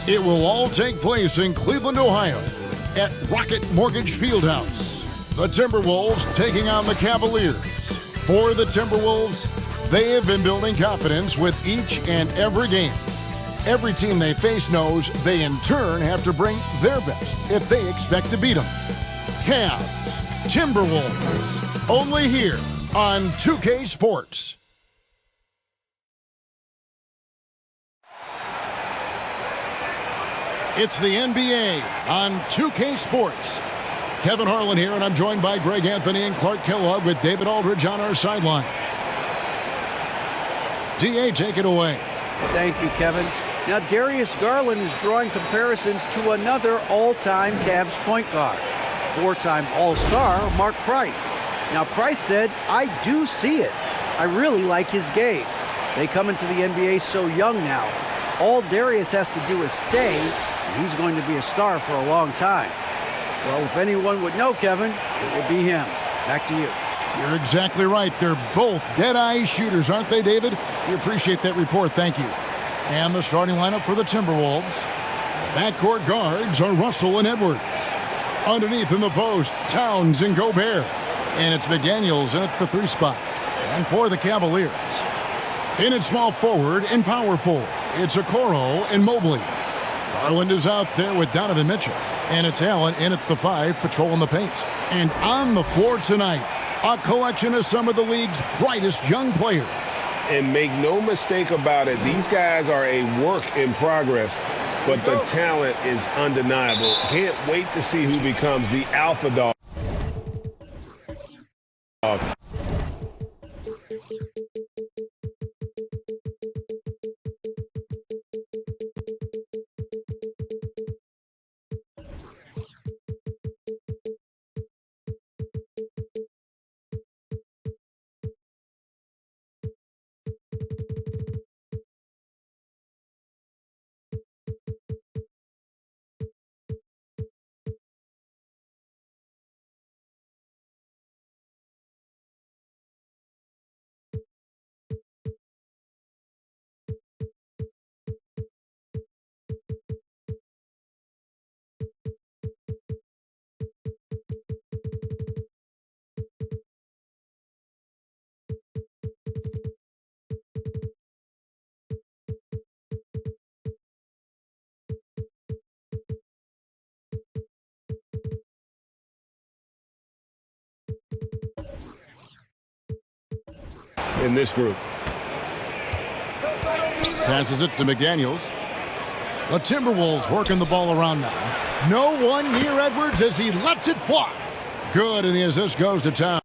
It will all take place in Cleveland, Ohio, at Rocket Mortgage Fieldhouse. The Timberwolves taking on the Cavaliers. For the Timberwolves, they have been building confidence with each and every game. Every team they face knows they in turn have to bring their best if they expect to beat them. Cavs, Timberwolves, only here on 2K Sports. It's the NBA on 2K Sports. Kevin Harlan here, and I'm joined by Greg Anthony and Clark Kellogg with David Aldridge on our sideline. D.A., take it away. Thank you, Kevin. Now, Darius Garland is drawing comparisons to another all-time Cavs point guard, four-time All-Star Mark Price. Now, Price said, "I do see it. I really like his game." They come into the NBA so young now. All Darius has to do is stay, and he's going to be a star for a long time. Well, if anyone would know, Kevin, it would be him. Back to you. You're exactly right. They're both dead-eye shooters, aren't they, David? We appreciate that report. Thank you. And the starting lineup for the Timberwolves. Backcourt guards are Russell and Edwards. Underneath in the post, Towns and Gobert. And it's McDaniels in at the 3 spot. And for the Cavaliers, in at small forward and power forward, it's Okoro and Mobley. Garland is out there with Donovan Mitchell. And it's Allen in at the 5, patrolling the paint. And on the floor tonight, a collection of some of the league's brightest young players. And make no mistake about it, these guys are a work in progress, but the talent is undeniable. Can't wait to see who becomes the alpha dog. In this group. Passes it to McDaniels. The Timberwolves working the ball around now. No one near Edwards as he lets it fly. Good, and the assist goes to Towns.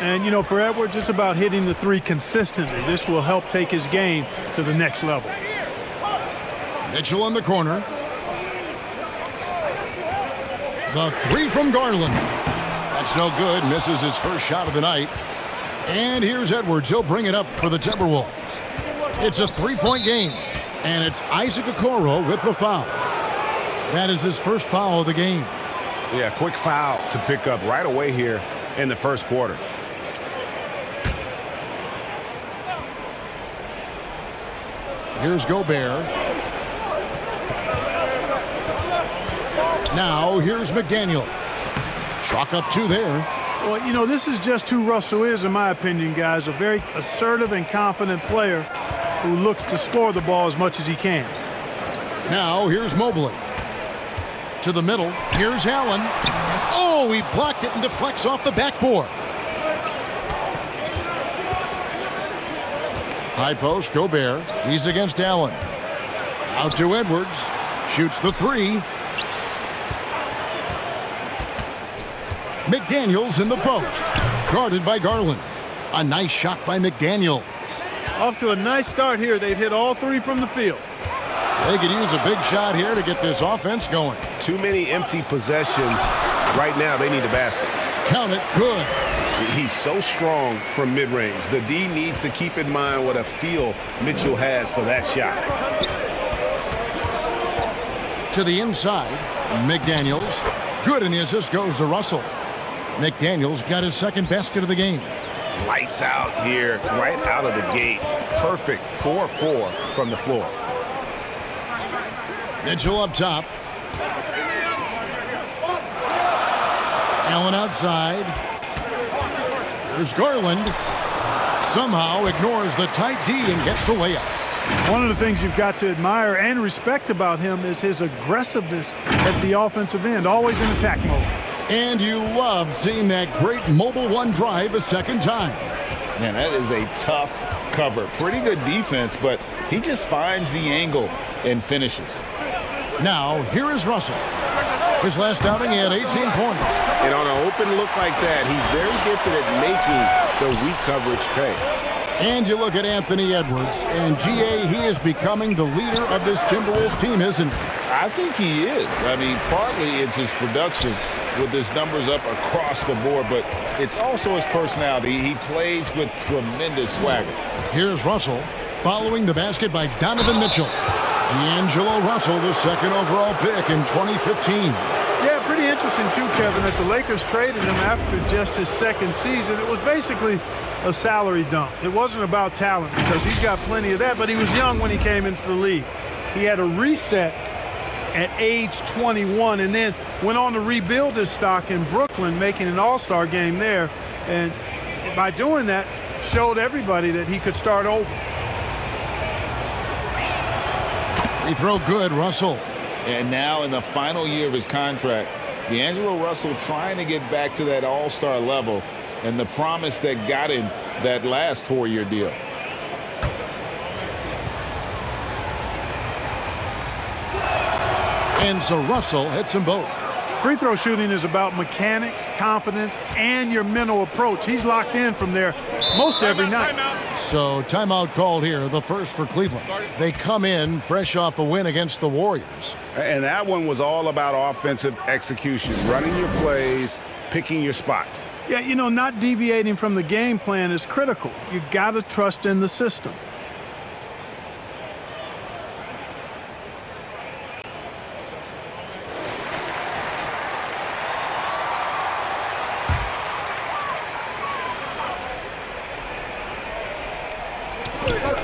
And, you know, for Edwards, it's about hitting the 3 consistently. This will help take his game to the next level. Mitchell in the corner. The 3 from Garland. That's no good. Misses his first shot of the night. And here's Edwards. He'll bring it up for the Timberwolves. It's a 3-point game. And it's Isaac Okoro with the foul. That is his first foul of the game. Yeah, quick foul to pick up right away here in the first quarter. Here's Gobert. Now here's McDaniels. Chalk up 2 there. Well, you know, this is just who Russell is, in my opinion, guys. A very assertive and confident player who looks to score the ball as much as he can. Now here's Mobley. To the middle. Here's Allen. Oh, he blocked it and deflects off the backboard. High post, Gobert. He's against Allen. Out to Edwards. Shoots the three. McDaniels in the post. Guarded by Garland. A nice shot by McDaniels. Off to a nice start here. They've hit all three from the field. They could use a big shot here to get this offense going. Too many empty possessions. Right now, they need a basket. Count it. Good. He's so strong from mid-range. The D needs to keep in mind what a feel Mitchell has for that shot. To the inside, McDaniels. Good, and the assist goes to Russell. McDaniels got his second basket of the game. Lights out here, right out of the gate. Perfect 4-4 from the floor. Mitchell up top. Allen outside. There's Garland. Somehow ignores the tight D and gets the layup. One of the things you've got to admire and respect about him is his aggressiveness at the offensive end, always in attack mode. And you love seeing that great mobile one drive a second time. Man, that is a tough cover. Pretty good defense, but he just finds the angle and finishes. Now, here is Russell. His last outing, he had 18 points. And on an open look like that, he's very gifted at making the weak coverage pay. And you look at Anthony Edwards, and GA, he is becoming the leader of this Timberwolves team, isn't he? I think he is. I mean, partly it's his production with his numbers up across the board, but it's also his personality. He plays with tremendous swagger. Here's Russell following the basket by Donovan Mitchell. D'Angelo Russell, the second overall pick in 2015. Yeah, pretty interesting too, Kevin, that the Lakers traded him after just his second season. It was basically a salary dump. It wasn't about talent because he's got plenty of that, but he was young when he came into the league. He had a reset at age 21 and then went on to rebuild his stock in Brooklyn, making an all-star game there. And by doing that, showed everybody that he could start over. Free throw good, Russell. And now in the final year of his contract, D'Angelo Russell trying to get back to that all-star level and the promise that got him that last four-year deal. And so Russell hits them both. Free throw shooting is about mechanics, confidence, and your mental approach. He's locked in from there most every night. So timeout called here, the first for Cleveland. They come in fresh off a win against the Warriors. And that one was all about offensive execution, running your plays, picking your spots. Yeah, you know, not deviating from the game plan is critical. You got to trust in the system.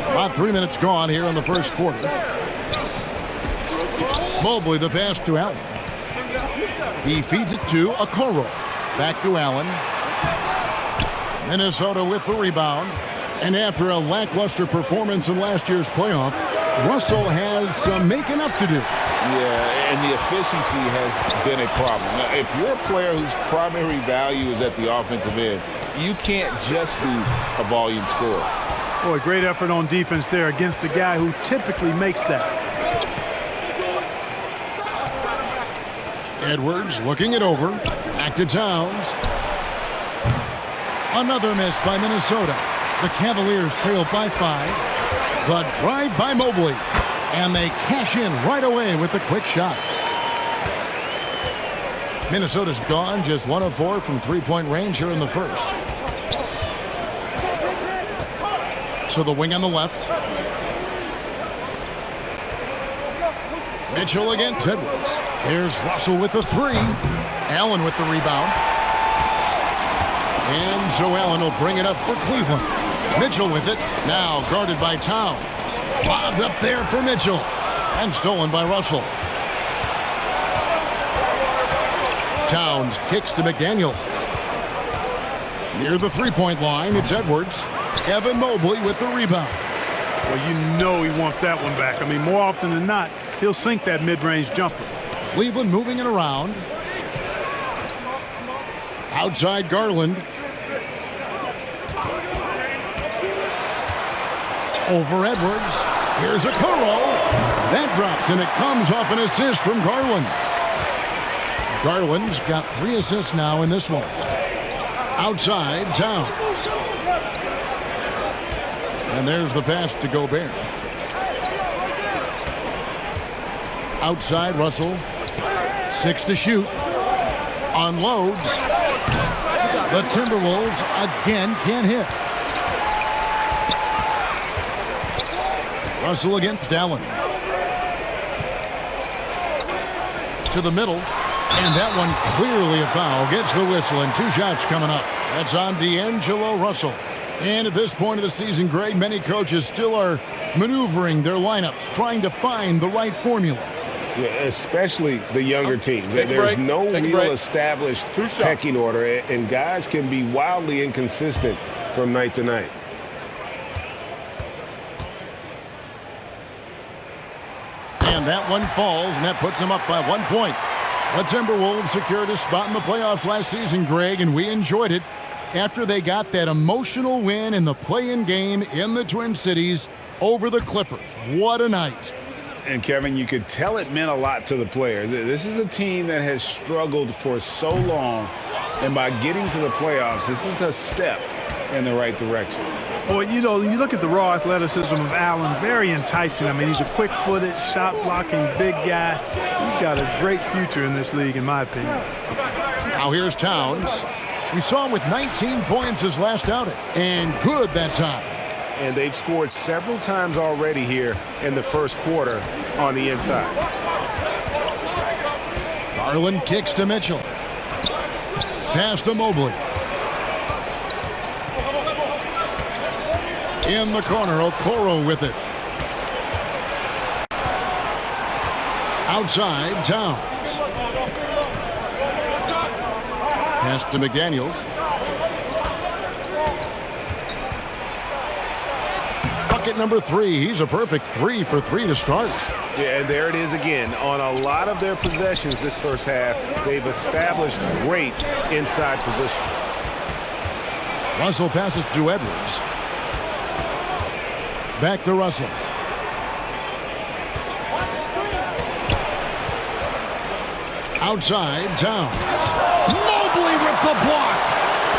About 3 minutes gone here in the first quarter. Mobley the pass to Allen. He feeds it to Okoro. Back to Allen. Minnesota with the rebound. And after a lackluster performance in last year's playoff, Russell has some making up to do. Yeah, and the efficiency has been a problem. Now, if you're a player whose primary value is at the offensive end, you can't just be a volume scorer. Boy, great effort on defense there against a guy who typically makes that. Edwards looking it over. Back to Towns. Another miss by Minnesota. The Cavaliers trail by 5. The drive by Mobley. And they cash in right away with the quick shot. Minnesota's gone just 1 of 4 from three-point range here in the first. To the wing on the left. Mitchell against Edwards. Here's Russell with the 3. Allen with the rebound. And so Allen will bring it up for Cleveland. Mitchell with it. Now guarded by Towns. Lobbed up there for Mitchell. And stolen by Russell. Towns kicks to McDaniels. Near the three-point line, it's Edwards. Evan Mobley with the rebound. Well, you know he wants that one back. I mean, more often than not, he'll sink that mid-range jumper. Cleveland moving it around. Outside Garland. Over Edwards. Here's a Okoro. That drops, and it comes off an assist from Garland. Garland's got 3 assists now in this one. Outside, Towns. And there's the pass to Gobert. Outside, Russell. 6 to shoot. Unloads. The Timberwolves again can't hit. Russell against Allen. To the middle. And that one clearly a foul. Gets the whistle, and 2 shots coming up. That's on D'Angelo Russell. And at this point of the season, Greg, many coaches still are maneuvering their lineups, trying to find the right formula. Yeah, especially the younger teams. There's no real established pecking order, and guys can be wildly inconsistent from night to night. And that one falls, and that puts them up by 1 point. The Timberwolves secured a spot in the playoffs last season, Greg, and we enjoyed it after they got that emotional win in the play-in game in the Twin Cities over the Clippers. What a night. And, Kevin, you could tell it meant a lot to the players. This is a team that has struggled for so long, and by getting to the playoffs, this is a step in the right direction. Well, you know, you look at the raw athleticism of Allen, very enticing. I mean, he's a quick-footed, shot-blocking big guy. He's got a great future in this league, in my opinion. Now here's Towns. We saw him with 19 points his last outing, and good that time. And they've scored several times already here in the first quarter on the inside. Garland kicks to Mitchell. Pass to Mobley. In the corner, Okoro with it. Outside, Towns. Pass to McDaniels. Bucket number 3. He's a perfect 3 for 3 to start. Yeah, and there it is again. On a lot of their possessions this first half, they've established great inside position. Russell passes to Edwards. Back to Russell. Outside, Towns. Mobley with the block.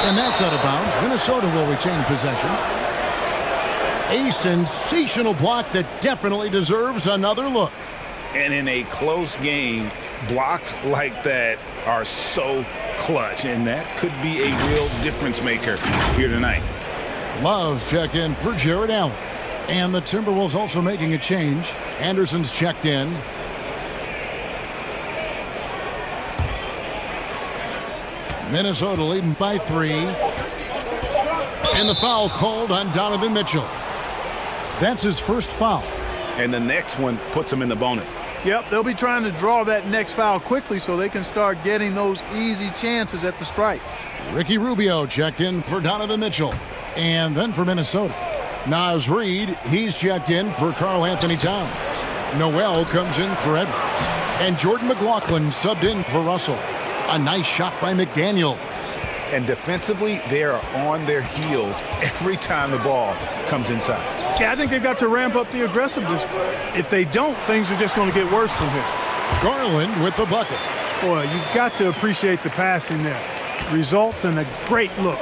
And that's out of bounds. Minnesota will retain possession. A sensational block that definitely deserves another look. And in a close game, blocks like that are so clutch, and that could be a real difference maker here tonight. Love's check in for Jared Allen. And the Timberwolves also making a change. Anderson's checked in. Minnesota leading by 3. And the foul called on Donovan Mitchell. That's his first foul. And the next one puts him in the bonus. Yep, they'll be trying to draw that next foul quickly so they can start getting those easy chances at the strike. Ricky Rubio checked in for Donovan Mitchell. And then for Minnesota, Naz Reid, he's checked in for Karl Anthony Towns. Noel comes in for Edwards. And Jordan McLaughlin subbed in for Russell. A nice shot by McDaniels. And defensively, they are on their heels every time the ball comes inside. Yeah, I think they've got to ramp up the aggressiveness. If they don't, things are just going to get worse from here. Garland with the bucket. Boy, you've got to appreciate the passing there. Results in a great look.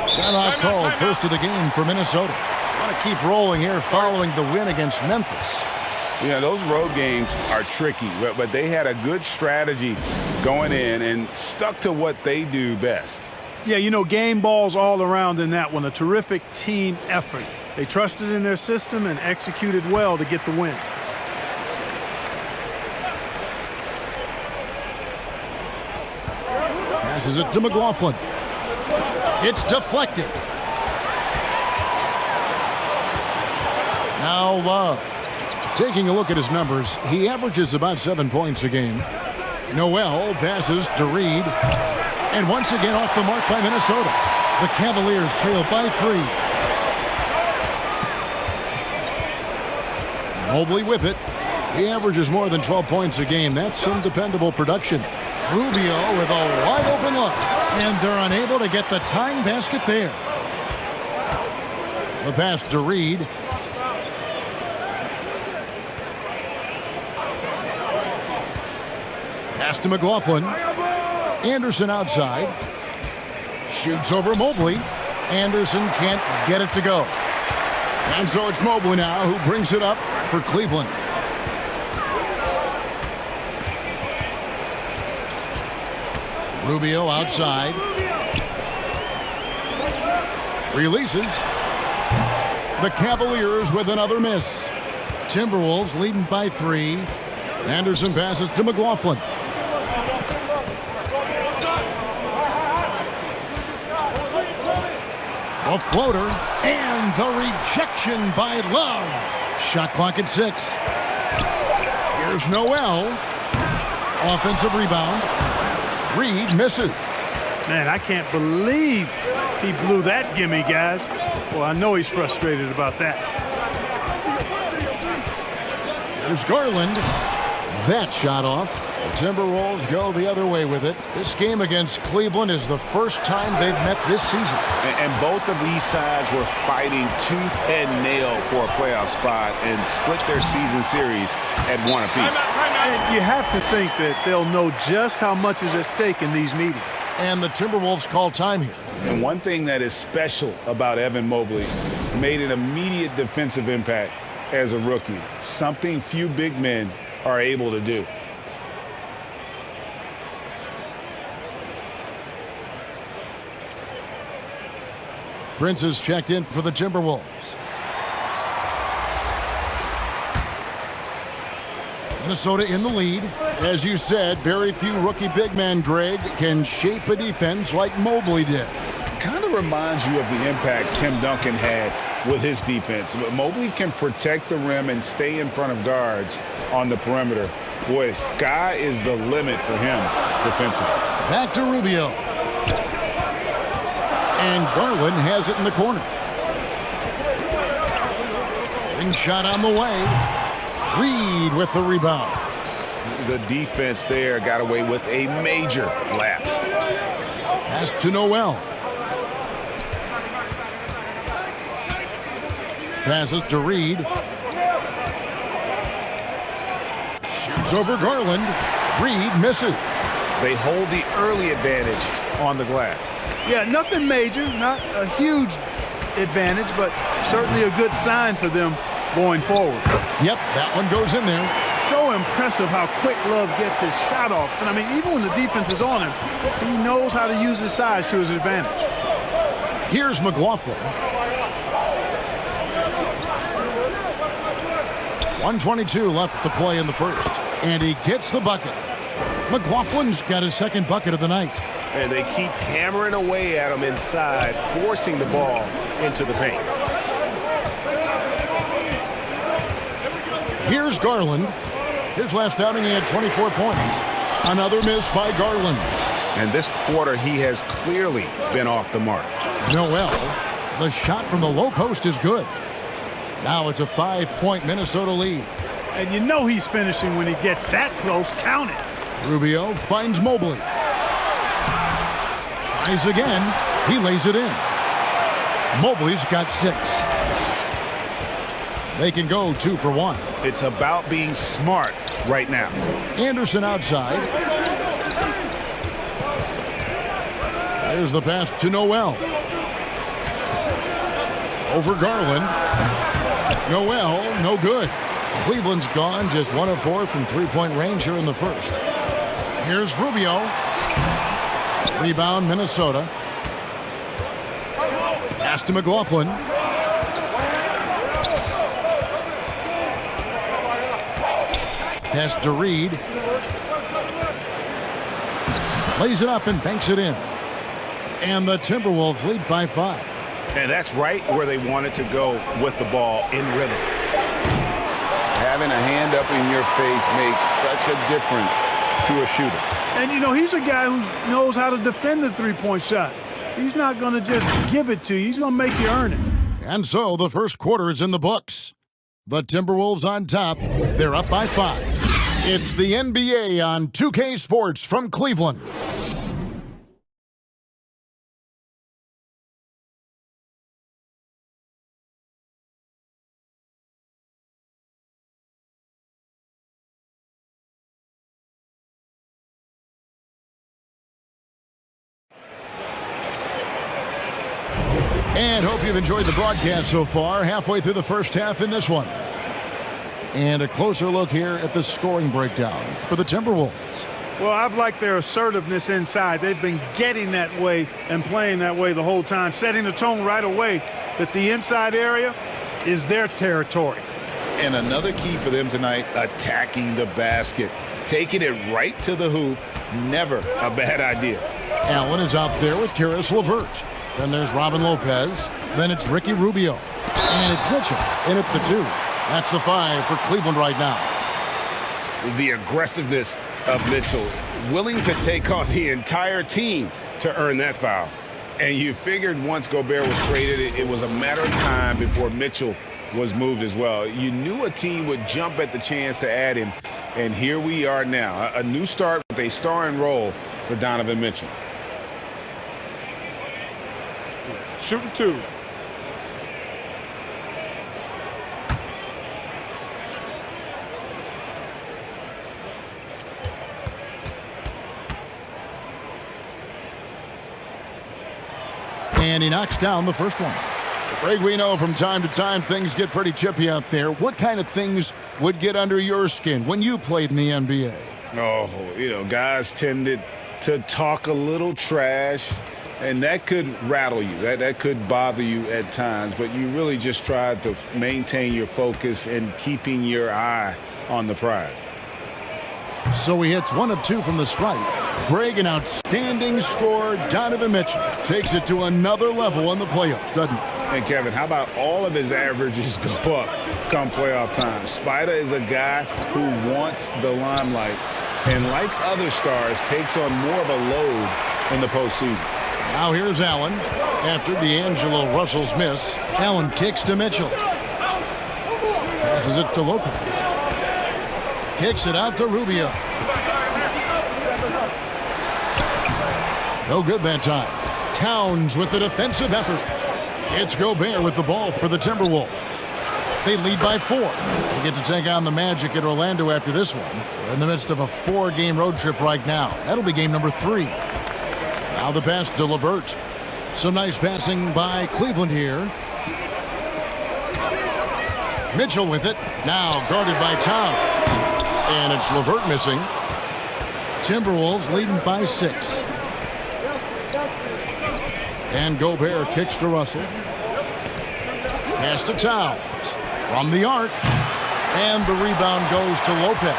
Timeout called, first of the game for Minnesota. Want to keep rolling here following the win against Memphis. Yeah, those road games are tricky, but they had a good strategy going in and stuck to what they do best. Yeah, you know, game balls all around in that one. A terrific team effort. They trusted in their system and executed well to get the win. Passes it to McLaughlin. It's deflected. Now Love. Taking a look at his numbers, he averages about 7 points a game. Noel passes to Reid. And once again off the mark by Minnesota. The Cavaliers trail by 3. Mobley with it. He averages more than 12 points a game. That's some dependable production. Rubio with a wide open look. And they're unable to get the tying basket there. The pass to Reed. Pass to McLaughlin. Anderson outside. Shoots over Mobley. Anderson can't get it to go. And so it's Mobley now who brings it up for Cleveland. Rubio outside. Releases. The Cavaliers with another miss. Timberwolves leading by 3. Anderson passes to McLaughlin. A floater and the rejection by Love. Shot clock at 6. Here's Noel. Offensive rebound. Reed misses. Man, I can't believe he blew that gimme, guys. Well, I know he's frustrated about that. There's Garland. That shot off. The Timberwolves go the other way with it. This game against Cleveland is the first time they've met this season. And both of these sides were fighting tooth and nail for a playoff spot and split their season series at 1 apiece. And you have to think that they'll know just how much is at stake in these meetings. And the Timberwolves call time here. And one thing that is special about Evan Mobley, made an immediate defensive impact as a rookie, something few big men are able to do. Prince is checked in for the Timberwolves. Minnesota in the lead. As you said, very few rookie big men, Greg, can shape a defense like Mobley did. Kind of reminds you of the impact Tim Duncan had with his defense. But Mobley can protect the rim and stay in front of guards on the perimeter. Boy, sky is the limit for him defensively. Back to Rubio. And Garland has it in the corner. Ring shot on the way. Reed with the rebound. The defense there got away with a major lapse. Pass to Noel. Passes to Reed. Shoots over Garland. Reed misses. They hold the early advantage on the glass. Yeah, nothing major, not a huge advantage, but certainly a good sign for them going forward. Yep, that one goes in there. So impressive how quick Love gets his shot off. And I mean, even when the defense is on him, he knows how to use his size to his advantage. Here's McLaughlin. 1:22 left to play in the first. And he gets the bucket. McLaughlin's got his second bucket of the night. And they keep hammering away at him inside, forcing the ball into the paint. Here's Garland. His last outing, he had 24 points. Another miss by Garland. And this quarter, he has clearly been off the mark. Noel, the shot from the low post is good. Now it's a 5-point Minnesota lead. And you know he's finishing when he gets that close. Count it. Rubio finds Mobley. Tries again. He lays it in. Mobley's got 6. They can go 2 for 1. It's about being smart right now. Anderson outside. There's the pass to Noel. Over Garland. Noel, no good. Cleveland's gone just 1 of 4 from three-point range here in the first. Here's Rubio. Rebound, Minnesota. Pass to McLaughlin. Pass to Reed. Plays it up and banks it in. And the Timberwolves lead by 5. And that's right where they wanted to go with the ball, in rhythm. Having a hand up in your face makes such a difference to a shooter. And, you know, he's a guy who knows how to defend the three-point shot. He's not going to just give it to you. He's going to make you earn it. And so the first quarter is in the books. The Timberwolves on top. They're up by 5. It's the NBA on 2K Sports from Cleveland. And hope you've enjoyed the broadcast so far. Halfway through the first half in this one. And a closer look here at the scoring breakdown for the Timberwolves. Well, I've liked their assertiveness inside. They've been getting that way and playing that way the whole time, setting the tone right away that the inside area is their territory. And another key for them tonight, attacking the basket. Taking it right to the hoop, never a bad idea. Allen is out there with Karis LeVert. Then there's Robin Lopez. Then it's Ricky Rubio. And it's Mitchell in at the 2. That's the 5 for Cleveland right now. The aggressiveness of Mitchell, willing to take on the entire team to earn that foul. And you figured once Gobert was traded, it was a matter of time before Mitchell was moved as well. You knew a team would jump at the chance to add him, and here we are now. A new start with a starring role for Donovan Mitchell. Shooting 2. And he knocks down the first one. Greg, we know from time to time things get pretty chippy out there. What kind of things would get under your skin when you played in the NBA? Oh, guys tended to talk a little trash, and that could rattle you. That could bother you at times, but you really just tried to maintain your focus and keeping your eye on the prize. So he hits 1 of 2 from the stripe. Greg, an outstanding scorer. Donovan Mitchell takes it to another level in the playoffs, doesn't he? And Kevin, how about all of his averages go up come playoff time? Spider is a guy who wants the limelight, and like other stars, takes on more of a load in the postseason. Now here's Allen. After D'Angelo Russell's miss, Allen kicks to Mitchell. Passes it to Lopez. Kicks it out to Rubio. No good that time. Towns with the defensive effort. It's Gobert with the ball for the Timberwolves. They lead by 4. They get to take on the Magic at Orlando after this one. They're in the midst of a 4-game road trip right now. That'll be game number 3. Now the pass to LeVert. Some nice passing by Cleveland here. Mitchell with it. Now guarded by Towns. And it's LeVert missing. Timberwolves leading by 6. And Gobert kicks to Russell. Pass to Towns. From the arc. And the rebound goes to Lopez.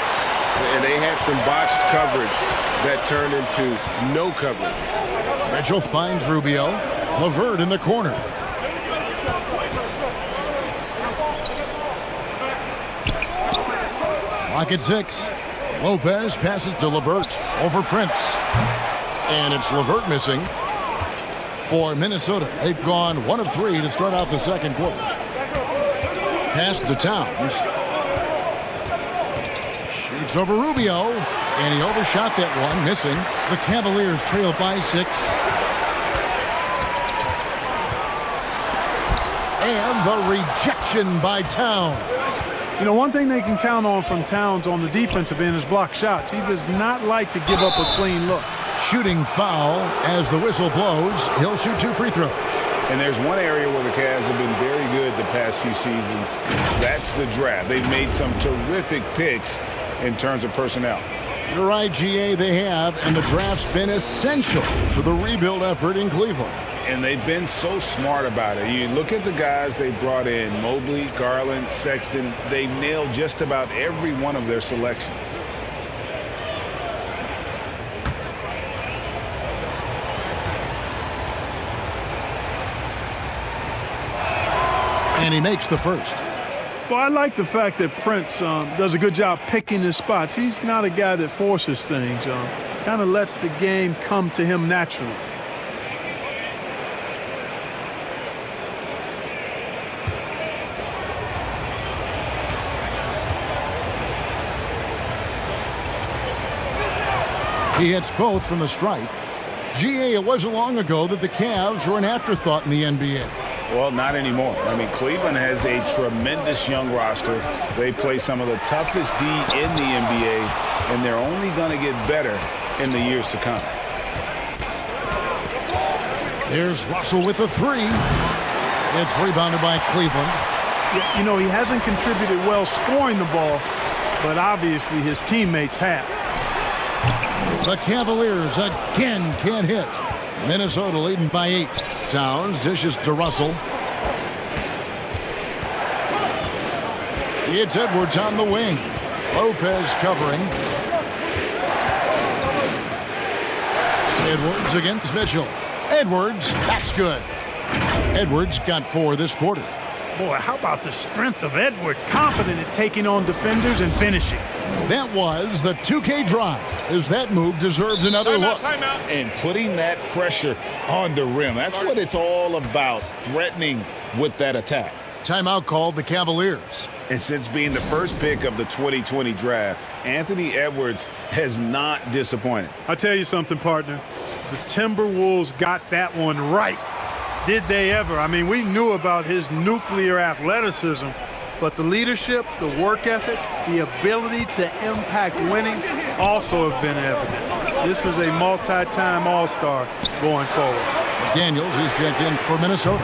And they had some botched coverage that turned into no coverage. Mitchell finds Rubio. LeVert in the corner. Clock at 6. Lopez passes to LeVert over Prince. And it's LeVert missing for Minnesota. They've gone 1 of 3 to start out the second quarter. Pass to Towns. Shoots over Rubio. And he overshot that one, missing. The Cavaliers trail by 6. And the rejection by Towns. One thing they can count on from Towns on the defensive end is block shots. He does not like to give up a clean look. Shooting foul as the whistle blows. He'll shoot 2 free throws. And there's one area where the Cavs have been very good the past few seasons. That's the draft. They've made some terrific picks in terms of personnel. You're right, GA, they have, and the draft's been essential to the rebuild effort in Cleveland. And they've been so smart about it. You look at the guys they brought in, Mobley, Garland, Sexton. They've nailed just about every one of their selections. And he makes the first. Well, I like the fact that Prince does a good job picking his spots. He's not a guy that forces things. Kind of lets the game come to him naturally. He hits both from the stripe. GA, it wasn't long ago that the Cavs were an afterthought in the NBA. Well, not anymore. I mean, Cleveland has a tremendous young roster. They play some of the toughest D in the NBA, and they're only going to get better in the years to come. There's Russell with the 3. It's rebounded by Cleveland. You know, he hasn't contributed well scoring the ball, but obviously his teammates have. The Cavaliers again can't hit. Minnesota leading by 8. Towns dishes to Russell. It's Edwards on the wing. Lopez covering. Edwards against Mitchell. Edwards, that's good. Edwards got 4 this quarter. Boy, how about the strength of Edwards, confident at taking on defenders and finishing. That was the 2K drive, as that move deserved another look. Timeout. And putting that pressure on the rim. That's what it's all about, threatening with that attack. Timeout called the Cavaliers. And since being the first pick of the 2020 draft, Anthony Edwards has not disappointed. I'll tell you something, partner. The Timberwolves got that one right. Did they ever? I mean, we knew about his nuclear athleticism, but the leadership, the work ethic, the ability to impact winning also have been evident. This is a multi-time All-Star going forward. Daniels is checked in for Minnesota.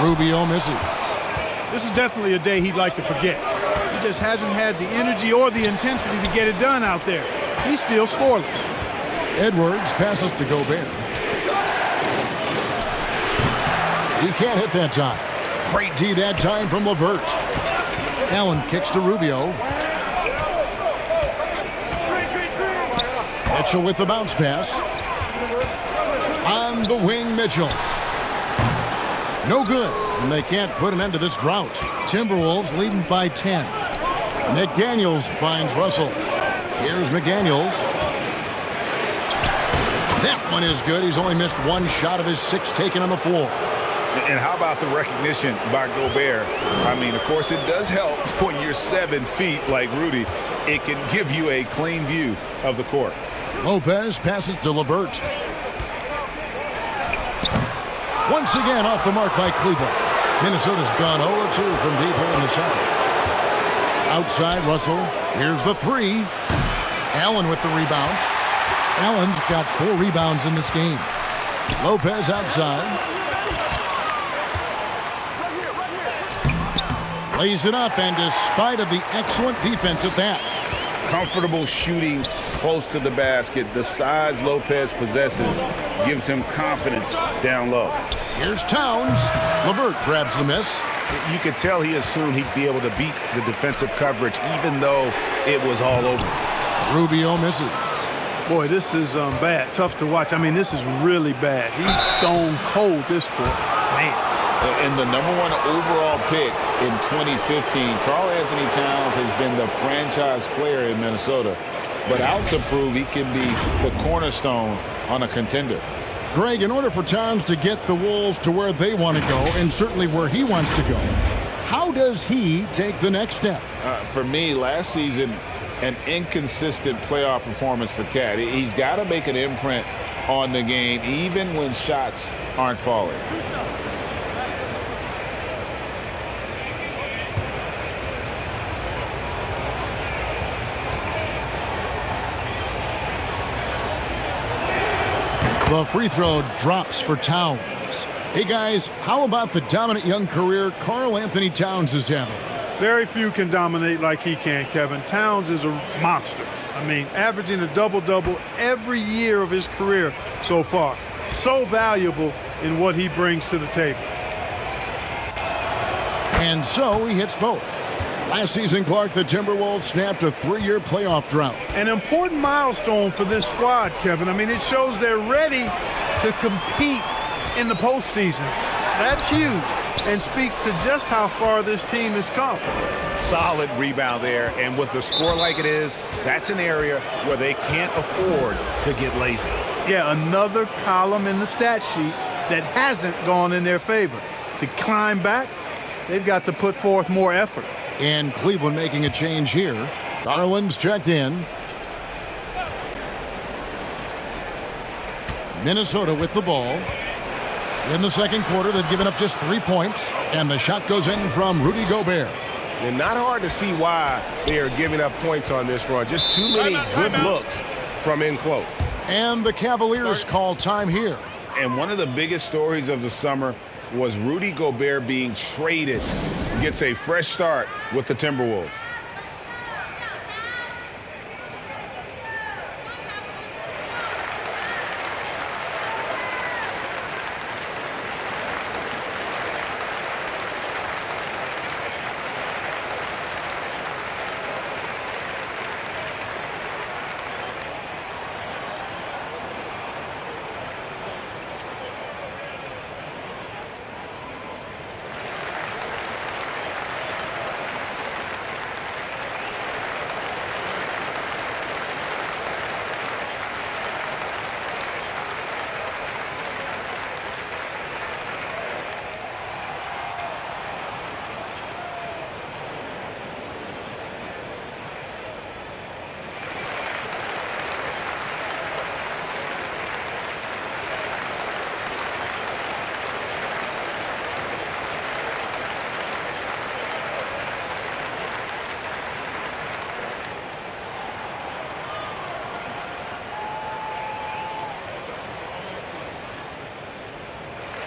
Rubio misses. This is definitely a day he'd like to forget. He just hasn't had the energy or the intensity to get it done out there. He's still scoreless. Edwards passes to Gobert. He can't hit that time. Great D that time from LeVert. Allen kicks to Rubio. Mitchell with the bounce pass. On the wing, Mitchell. No good, and they can't put an end to this drought. Timberwolves leading by 10. McDaniels finds Russell. Here's McDaniels. That one is good. He's only missed 1 shot of his 6 taken on the floor. And how about the recognition by Gobert? I mean, of course, it does help when you're 7 feet like Rudy. It can give you a clean view of the court. Lopez passes to LeVert. Once again off the mark by Cleveland. Minnesota's gone 0-2 from deep here in the second. Outside Russell. Here's the 3. Allen with the rebound. Allen's got 4 rebounds in this game. Lopez outside. Lays it up, and despite of the excellent defense at that. Comfortable shooting close to the basket. The size Lopez possesses gives him confidence down low. Here's Towns. LeVert grabs the miss. You could tell he assumed he'd be able to beat the defensive coverage even though it was all over. Rubio misses. Boy, this is bad. Tough to watch. I mean, this is really bad. He's stone cold this quarter. Man. And the #1 overall pick in 2015, Karl Anthony Towns has been the franchise player in Minnesota, but out to prove he can be the cornerstone on a contender. Greg, in order for Towns to get the Wolves to where they want to go, and certainly where he wants to go, how does he take the next step? For me, last season, an inconsistent playoff performance for Cat. He's got to make an imprint on the game, even when shots aren't falling. The free throw drops for Towns. Hey, guys, how about the dominant young career Karl Anthony Towns is having? Very few can dominate like he can, Kevin. Towns is a monster. I mean, averaging a double-double every year of his career so far. So valuable in what he brings to the table. And so he hits both. Last season, Clark, the Timberwolves snapped a 3-year playoff drought. An important milestone for this squad, Kevin. I mean, it shows they're ready to compete in the postseason. That's huge and speaks to just how far this team has come. Solid rebound there, and with the score like it is, that's an area where they can't afford to get lazy. Yeah, another column in the stat sheet that hasn't gone in their favor. To climb back, they've got to put forth more effort. And Cleveland making a change here. Garland's checked in. Minnesota with the ball. In the second quarter, they've given up just 3 points, and the shot goes in from Rudy Gobert. And not hard to see why they are giving up points on this run. Just too many good looks from in close. And the Cavaliers call time here. And one of the biggest stories of the summer was Rudy Gobert being traded. Gets a fresh start with the Timberwolves.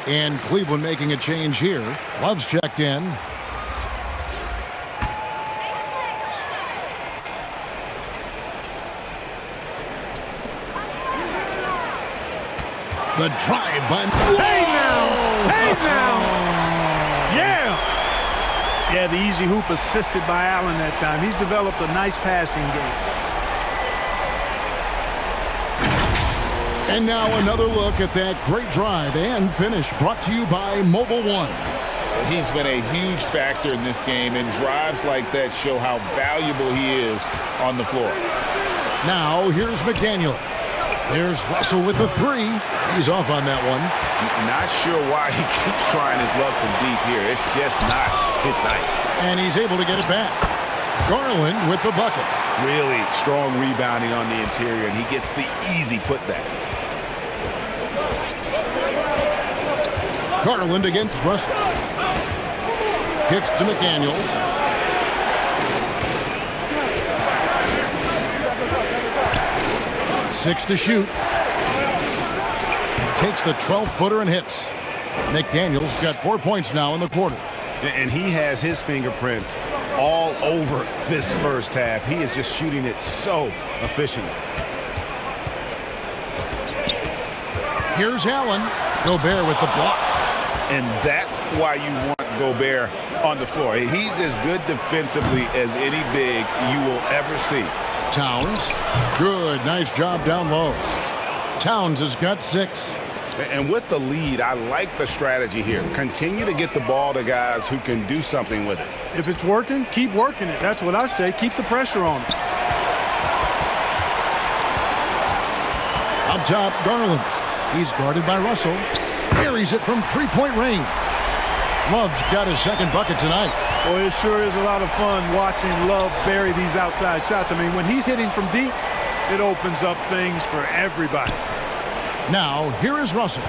And Cleveland making a change here. Love's checked in. The drive by... Hey now! Hey now! Yeah! Yeah, the easy hoop assisted by Allen that time. He's developed a nice passing game. And now another look at that great drive and finish brought to you by Mobile One. He's been a huge factor in this game, and drives like that show how valuable he is on the floor. Now here's McDaniels. There's Russell with the three. He's off on that one. Not sure why he keeps trying his luck from deep here. It's just not his night. And he's able to get it back. Garland with the bucket. Really strong rebounding on the interior, and he gets the easy putback. Garland against Russell. Kicks to McDaniels. Six to shoot. Takes the 12-footer and hits. McDaniels got 4 points now in the quarter. And he has his fingerprints all over this first half. He is just shooting it so efficiently. Here's Allen. Gobert with the block. And that's why you want Gobert on the floor. He's as good defensively as any big you will ever see. Towns. Good. Nice job down low. Towns has got 6. And with the lead, I like the strategy here. Continue to get the ball to guys who can do something with it. If it's working, keep working it. That's what I say. Keep the pressure on it. Up top, Garland. He's guarded by Russell. Buries it from three-point range. Love's got his second bucket tonight. Boy, it sure is a lot of fun watching Love bury these outside shots. I mean, when he's hitting from deep, it opens up things for everybody. Now, here is Russell.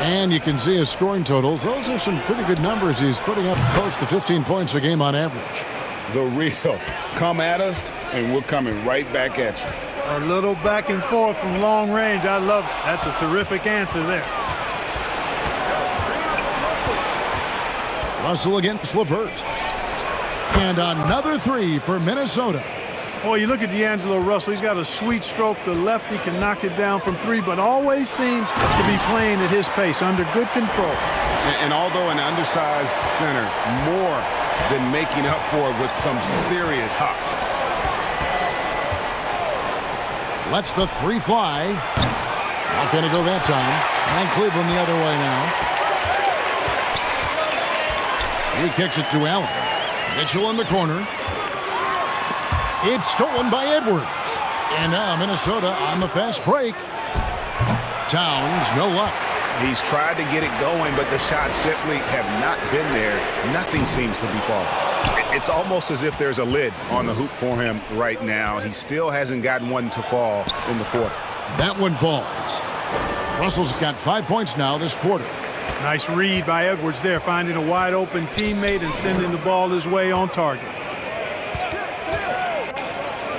And you can see his scoring totals. Those are some pretty good numbers. He's putting up close to 15 points a game on average. The real. Come at us, and we're coming right back at you. A little back and forth from long range. I love it. That's a terrific answer there. Russell against LeVert. And another three for Minnesota. Boy, you look at D'Angelo Russell. He's got a sweet stroke. The lefty can knock it down from three, but always seems to be playing at his pace, under good control. And although an undersized center, more than making up for it with some serious hops. Lets the three fly. Not going to go that time. And Cleveland the other way now. He kicks it to Allen. Mitchell in the corner. It's stolen by Edwards. And now Minnesota on the fast break. Towns, no luck. He's tried to get it going, but the shots simply have not been there. Nothing seems to be falling. It's almost as if there's a lid on the hoop for him right now. He still hasn't gotten one to fall in the quarter. That one falls. Russell's got 5 points now this quarter. Nice read by Edwards there, finding a wide open teammate and sending the ball his way on target.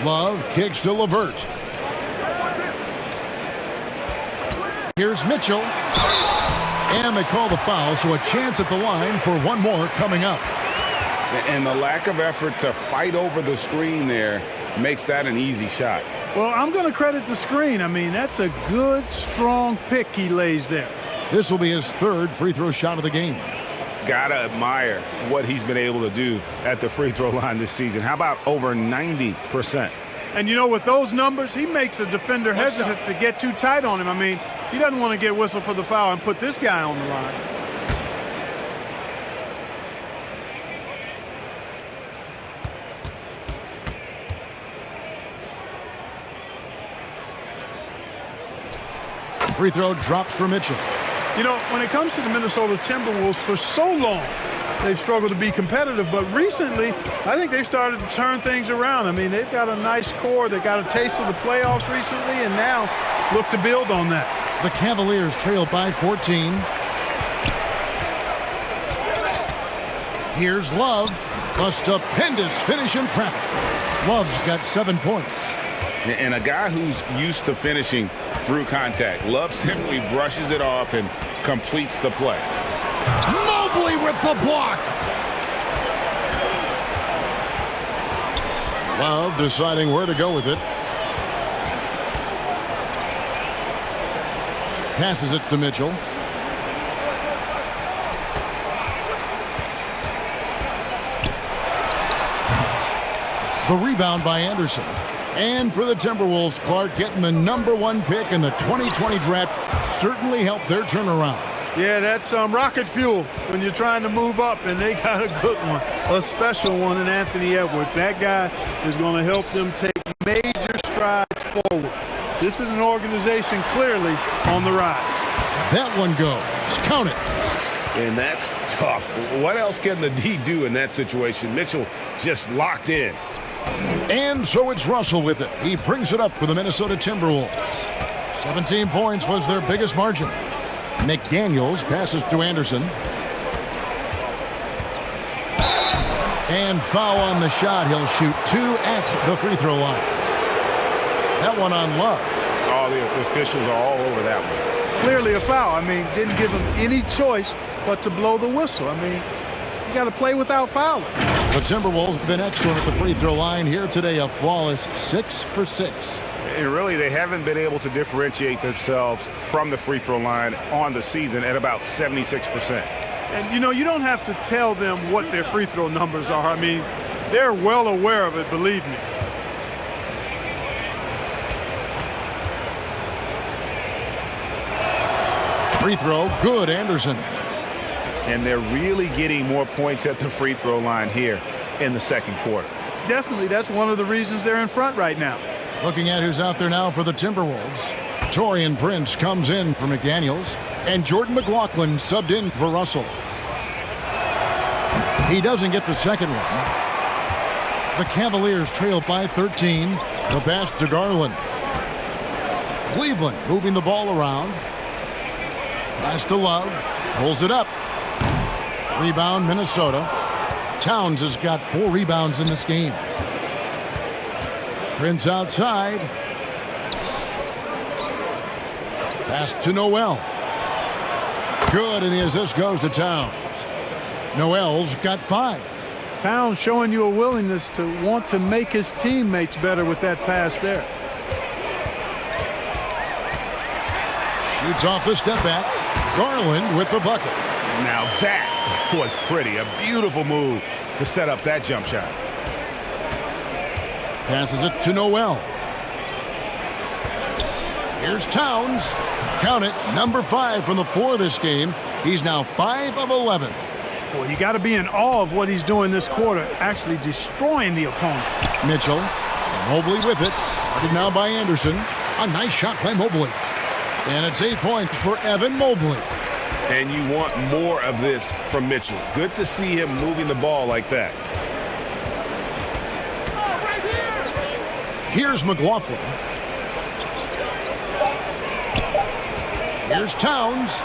Love kicks to LeVert. Here's Mitchell. And they call the foul, so a chance at the line for one more coming up. And the lack of effort to fight over the screen there makes that an easy shot. Well, I'm going to credit the screen. I mean, that's a good, strong pick he lays there. This will be his third free throw shot of the game. Gotta admire what he's been able to do at the free throw line this season. How about over 90%? And, you know, with those numbers, he makes a defender hesitant to get too tight on him. I mean, he doesn't want to get whistled for the foul and put this guy on the line. Free throw drops for Mitchell. You know, when it comes to the Minnesota Timberwolves, for so long, they've struggled to be competitive. But recently, I think they've started to turn things around. I mean, they've got a nice core. They got a taste of the playoffs recently, and now look to build on that. The Cavaliers trail by 14. Here's Love. A stupendous finish in traffic. Love's got 7 points. And a guy who's used to finishing through contact. Love simply brushes it off and completes the play. Mobley with the block. Love deciding where to go with it. Passes it to Mitchell. The rebound by Anderson. And for the Timberwolves, Clark getting the #1 pick in the 2020 draft certainly helped their turnaround. Yeah, that's rocket fuel when you're trying to move up, and they got a good one, a special one in Anthony Edwards. That guy is going to help them take major strides forward. This is an organization clearly on the rise. That one goes. Count it. And that's tough. What else can the D do in that situation? Mitchell just locked in. And so it's Russell with it. He brings it up for the Minnesota Timberwolves. 17 points was their biggest margin. McDaniels passes to Anderson. And foul on the shot. He'll shoot 2 at the free throw line. That one on Love. Oh, the officials are all over that one. Clearly a foul. I mean, didn't give him any choice but to blow the whistle. I mean, you got to play without fouling. The Timberwolves have been excellent at the free throw line here today, a flawless 6 for 6. And really, they haven't been able to differentiate themselves from the free throw line on the season at about 76%. And, you know, you don't have to tell them what their free throw numbers are. I mean, they're well aware of it, believe me. Free throw, good, Anderson. And they're really getting more points at the free throw line here in the second quarter. Definitely, that's one of the reasons they're in front right now. Looking at who's out there now for the Timberwolves. Taurean Prince comes in for McDaniels, and Jordan McLaughlin subbed in for Russell. He doesn't get the second one. The Cavaliers trail by 13. The pass to Garland. Cleveland moving the ball around. Pass to Love. Pulls it up. Rebound, Minnesota. Towns has got 4 rebounds in this game. Prince outside. Pass to Noel. Good, and the assist goes to Towns. Noel's got 5. Towns showing you a willingness to want to make his teammates better with that pass there. Shoots off the step back. Garland with the bucket. Now that was pretty. A beautiful move to set up that jump shot. Passes it to Noel. Here's Towns. Count it, number 5 from the floor this game. He's now 5 of 11. Well, you got to be in awe of what he's doing this quarter, actually destroying the opponent. Mitchell. Mobley with it. Guarded now by Anderson. A nice shot by Mobley. And it's 8 points for Evan Mobley. And you want more of this from Mitchell. Good to see him moving the ball like that. Here's McLaughlin. Here's Towns.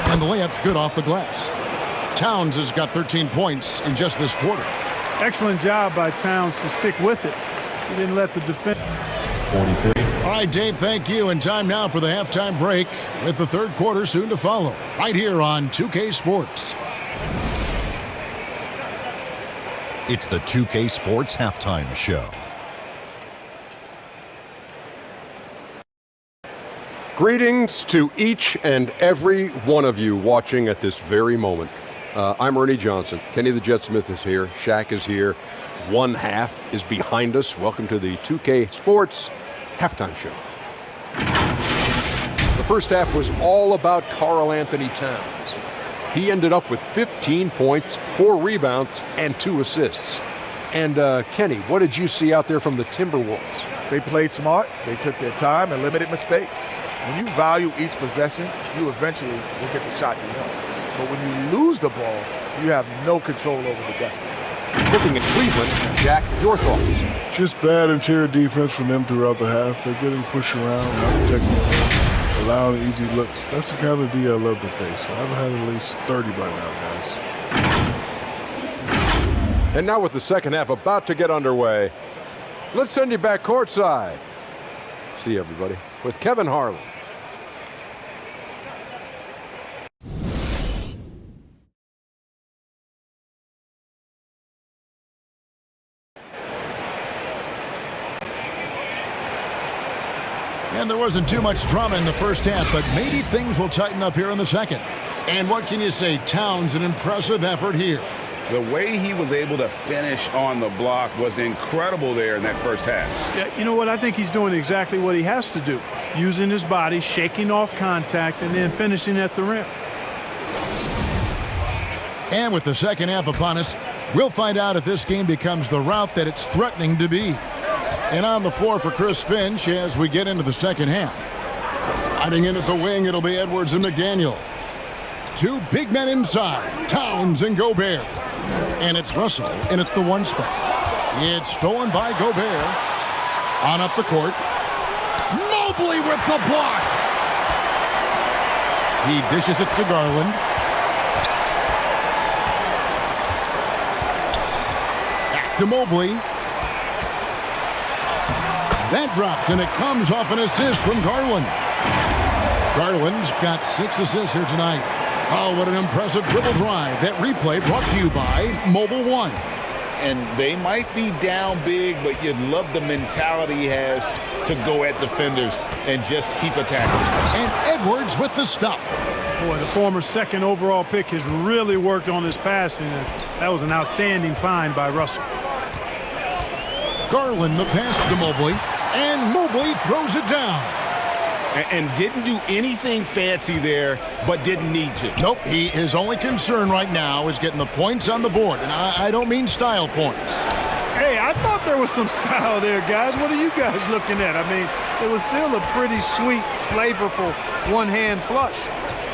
And the layup's good off the glass. Towns has got 13 points in just this quarter. Excellent job by Towns to stick with it. He didn't let the defense. 42. All right, Dave, thank you. And time now for the halftime break with the third quarter soon to follow right here on 2K Sports. It's the 2K Sports Halftime Show. Greetings to each and every one of you watching at this very moment. I'm Ernie Johnson. Kenny the Jet Smith is here. Shaq is here. One half is behind us. Welcome to the 2K Sports Halftime Show. The first half was all about Karl Anthony Towns. He ended up with 15 points, 4 rebounds, and 2 assists. And Kenny, what did you see out there from the Timberwolves? They played smart. They took their time and limited mistakes. When you value each possession, you eventually will get the shot you want. But when you lose the ball, you have no control over the destiny. Looking at Cleveland, Jack, your thoughts? Just bad interior defense from them throughout the half. They're getting pushed around, not protecting the rim, allowing easy looks. That's the kind of D I love to face. I've had at least 30 by now, guys. And now with the second half about to get underway, let's send you back courtside. See you, everybody, with Kevin Harlan. And there wasn't too much drama in the first half, but maybe things will tighten up here in the second. And what can you say? Towns, an impressive effort here. The way he was able to finish on the block was incredible there in that first half. Yeah, you know what? I think he's doing exactly what he has to do. Using his body, shaking off contact, and then finishing at the rim. And with the second half upon us, we'll find out if this game becomes the route that it's threatening to be. And on the floor for Chris Finch as we get into the second half. Sliding in at the wing, it'll be Edwards and McDaniel. 2 big men inside, Towns and Gobert. And it's Russell in at the 1 spot. It's stolen by Gobert. On up the court. Mobley with the block. He dishes it to Garland. Back to Mobley. That drops, and it comes off an assist from Garland. Garland's got 6 assists here tonight. Oh, what an impressive dribble drive. That replay brought to you by Mobile One. And they might be down big, but you'd love the mentality he has to go at defenders and just keep attacking. And Edwards with the stuff. Boy, the former second overall pick has really worked on his passing. That was an outstanding find by Russell. Garland the pass to Mobley. And Mobley throws it down. And didn't do anything fancy there, but didn't need to. Nope, his only concern right now is getting the points on the board. And I don't mean style points. Hey, I thought there was some style there, guys. What are you guys looking at? I mean, it was still a pretty sweet, flavorful one-hand flush.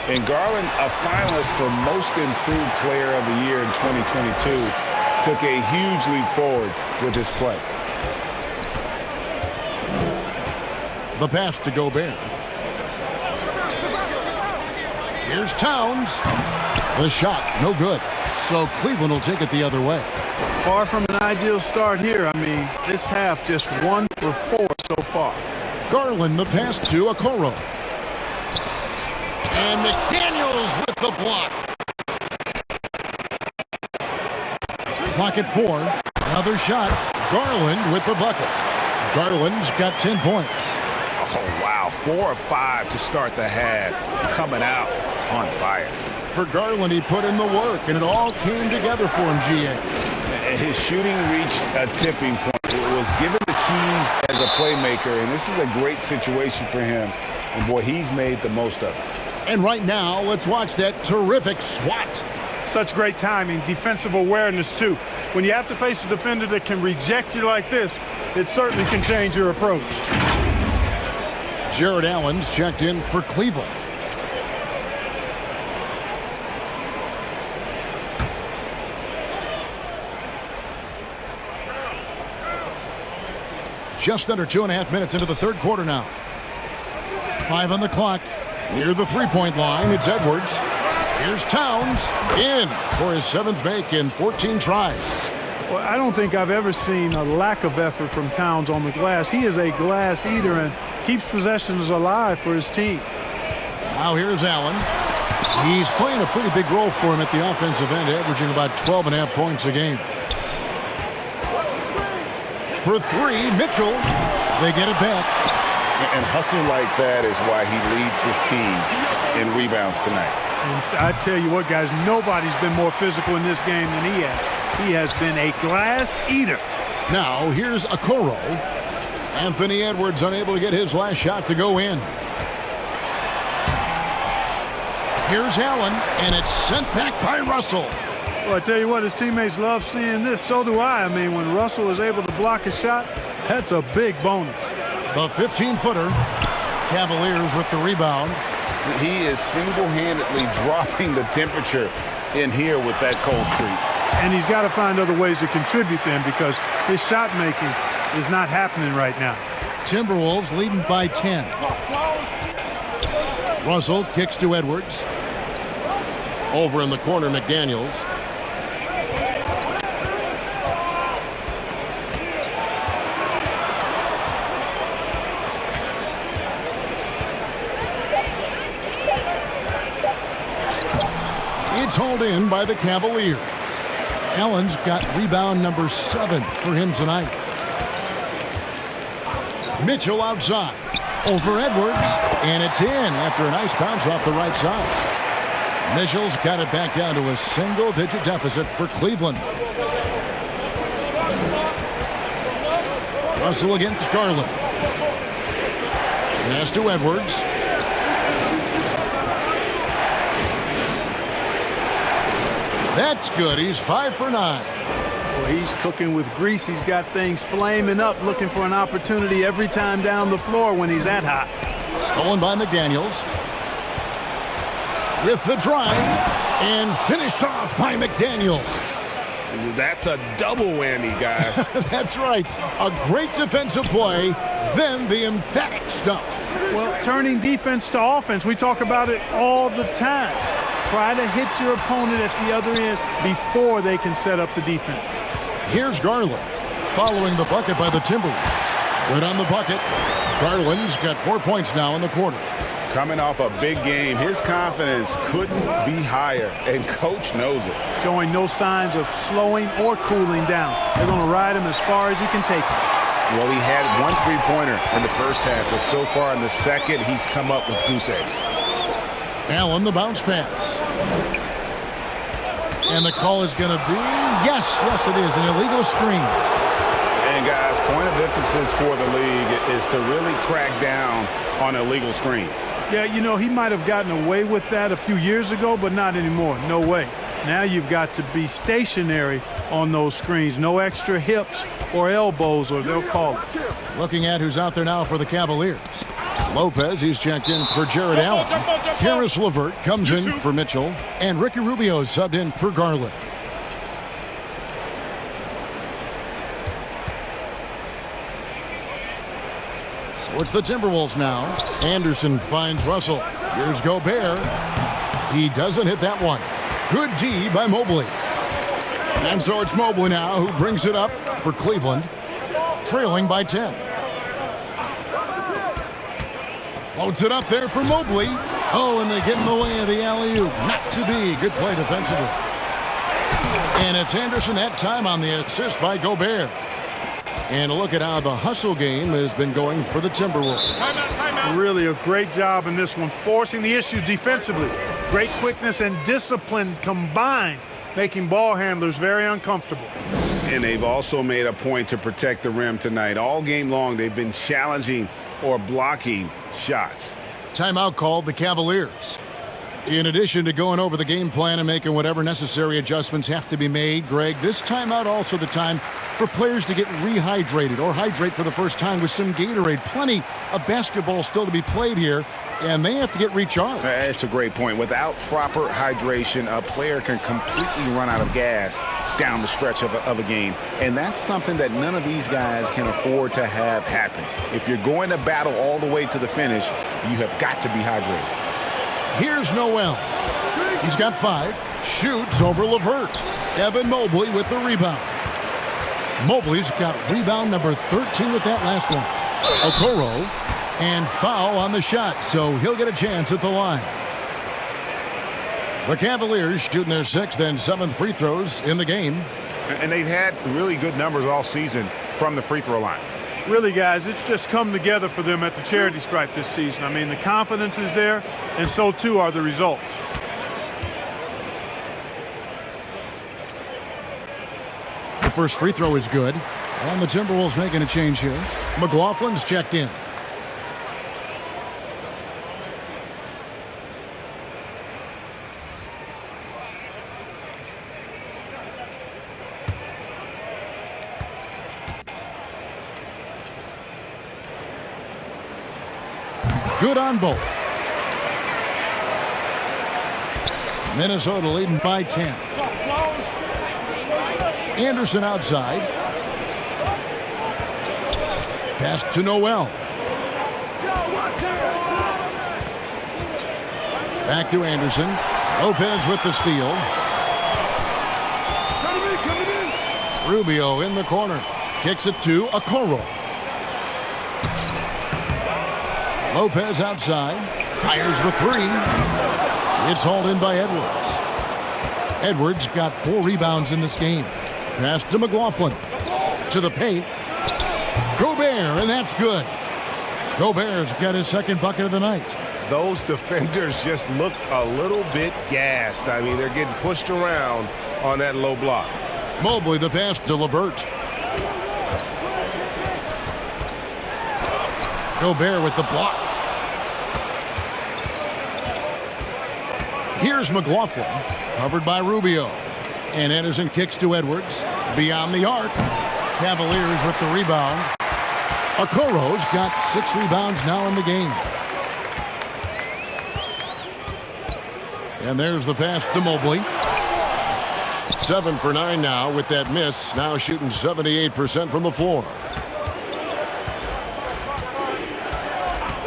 And Garland, a finalist for Most Improved Player of the Year in 2022, took a huge leap forward with his play. The pass to Gobert. Here's Towns. The shot, no good. So Cleveland will take it the other way. Far from an ideal start here. I mean, this half just 1 for 4 so far. Garland the pass to Okoro. And McDaniels with the block. Clock at 4. Another shot. Garland with the bucket. Garland's got 10 points. Oh, wow. 4 of 5 to start the half. Coming out on fire. For Garland, he put in the work, and it all came together for him, GA. His shooting reached a tipping point. It was given the keys as a playmaker, and this is a great situation for him. And, boy, he's made the most of it. And right now, let's watch that terrific swat. Such great timing, defensive awareness, too. When you have to face a defender that can reject you like this, it certainly can change your approach. Jared Allen's checked in for Cleveland. Just under 2.5 minutes into the third quarter now. 5 on the clock. Near the three-point line, it's Edwards. Here's Towns in for his 7th make in 14 tries. Well, I don't think I've ever seen a lack of effort from Towns on the glass. He is a glass eater and keeps possessions alive for his team. Now here's Allen. He's playing a pretty big role for him at the offensive end, averaging about 12.5 points a game. For three, Mitchell. They get it back. And hustle like that is why he leads his team in rebounds tonight. And I tell you what, guys, nobody's been more physical in this game than he has. He has been a glass eater. Now here's Okoro. Anthony Edwards unable to get his last shot to go in. Here's Allen, and it's sent back by Russell. Well, I tell you what, his teammates love seeing this. So do I. I mean, when Russell is able to block a shot, that's a big bonus. The 15-footer. Cavaliers with the rebound. He is single-handedly dropping the temperature in here with that cold streak. And he's got to find other ways to contribute then because his shot making is not happening right now. Timberwolves leading by 10. Russell kicks to Edwards. Over in the corner, McDaniels. It's hauled in by the Cavaliers. Allen's got rebound number 7 for him tonight. Mitchell outside. Over Edwards. And it's in after a nice bounce off the right side. Mitchell's got it back down to a single-digit deficit for Cleveland. Russell against Garland. Pass to Edwards. That's good. He's 5 for 9. Well, he's cooking with grease. He's got things flaming up, looking for an opportunity every time down the floor when he's that hot. Stolen by McDaniels. With the drive. And finished off by McDaniels. That's a double whammy, guys. That's right. A great defensive play, then the emphatic stuff. Well, turning defense to offense, we talk about it all the time. Try to hit your opponent at the other end before they can set up the defense. Here's Garland following the bucket by the Timberwolves. Good on the bucket. Garland's got 4 points now in the quarter. Coming off a big game, his confidence couldn't be higher, and coach knows it. Showing no signs of slowing or cooling down. They're going to ride him as far as he can take him. Well, he had 1 3-pointer in the first half, but so far in the second, he's come up with goose eggs. Allen, the bounce pass. And the call is going to be, yes, it is, an illegal screen. And guys, point of emphasis for the league is to really crack down on illegal screens. Yeah, you know, he might have gotten away with that a few years ago, but not anymore. No way. Now you've got to be stationary on those screens. No extra hips or elbows, or they'll call it. Looking at who's out there now for the Cavaliers. Lopez, he's checked in for Jared Allen. Karis LeVert comes in for Mitchell. And Ricky Rubio subbed in for Garland. So it's the Timberwolves now. Anderson finds Russell. Here's Gobert. He doesn't hit that one. Good D by Mobley. And so it's Mobley now who brings it up for Cleveland, trailing by 10. Floats it up there for Mobley. Oh, and they get in the way of the alley-oop. Not to be. Good play defensively. And it's Anderson that time on the assist by Gobert. And a look at how the hustle game has been going for the Timberwolves. Timeout. Really a great job in this one, forcing the issue defensively. Great quickness and discipline combined, making ball handlers very uncomfortable. And they've also made a point to protect the rim tonight. All game long, they've been challenging or blocking shots. Timeout called the Cavaliers. In addition to going over the game plan and making whatever necessary adjustments have to be made, Greg, this timeout also the time for players to get rehydrated or hydrate for the first time with some Gatorade. Plenty of basketball still to be played here, and they have to get recharged. That's a great point. Without proper hydration, a player can completely run out of gas down the stretch of a game. And that's something that none of these guys can afford to have happen. If you're going to battle all the way to the finish, you have got to be hydrated. Here's Noel. He's got 5. Shoots over LeVert. Evan Mobley with the rebound. Mobley's got rebound number 13 with that last one. Okoro, and foul on the shot, so he'll get a chance at the line. The Cavaliers shooting their 6th and 7th free throws in the game. And they've had really good numbers all season from the free throw line. Really, guys, it's just come together for them at the charity stripe this season. I mean, the confidence is there, and so too are the results. The first free throw is good, and the Timberwolves making a change here. McLaughlin's checked in. Good on both. Minnesota leading by 10. Anderson outside. Pass to Noel. Back to Anderson. Lopez with the steal. Rubio in the corner. Kicks it to Okoro. Lopez outside, fires the 3. It's hauled in by Edwards. Edwards got 4 rebounds in this game. Pass to McLaughlin. To the paint. Gobert, and that's good. Gobert's got his 2nd bucket of the night. Those defenders just look a little bit gassed. I mean, they're getting pushed around on that low block. Mobley the pass to LeVert. Gobert with the block. Here's McLaughlin, covered by Rubio. And Anderson kicks to Edwards. Beyond the arc. Cavaliers with the rebound. Okoro's got 6 rebounds now in the game. And there's the pass to Mobley. 7 for 9 now with that miss. Now shooting 78% from the floor.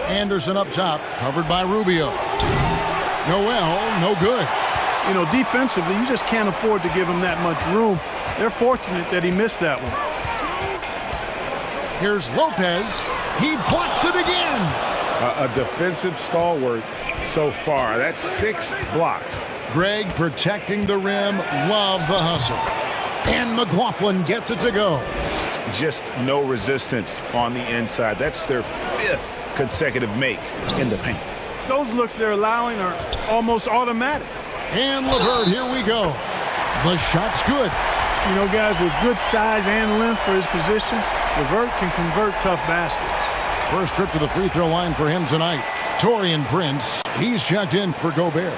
Anderson up top, covered by Rubio. Noel, no good. You know, defensively, you just can't afford to give him that much room. They're fortunate that he missed that one. Here's Lopez. He blocks it again. A defensive stalwart so far. That's 6 blocks. Greg protecting the rim. Love the hustle. And McLaughlin gets it to go. Just no resistance on the inside. That's their 5th consecutive make in the paint. Those looks they're allowing are almost automatic. And LeVert, here we go. The shot's good. You know, guys, with good size and length for his position, LeVert can convert tough baskets. First trip to the free throw line for him tonight. Taurean Prince, he's checked in for Gobert.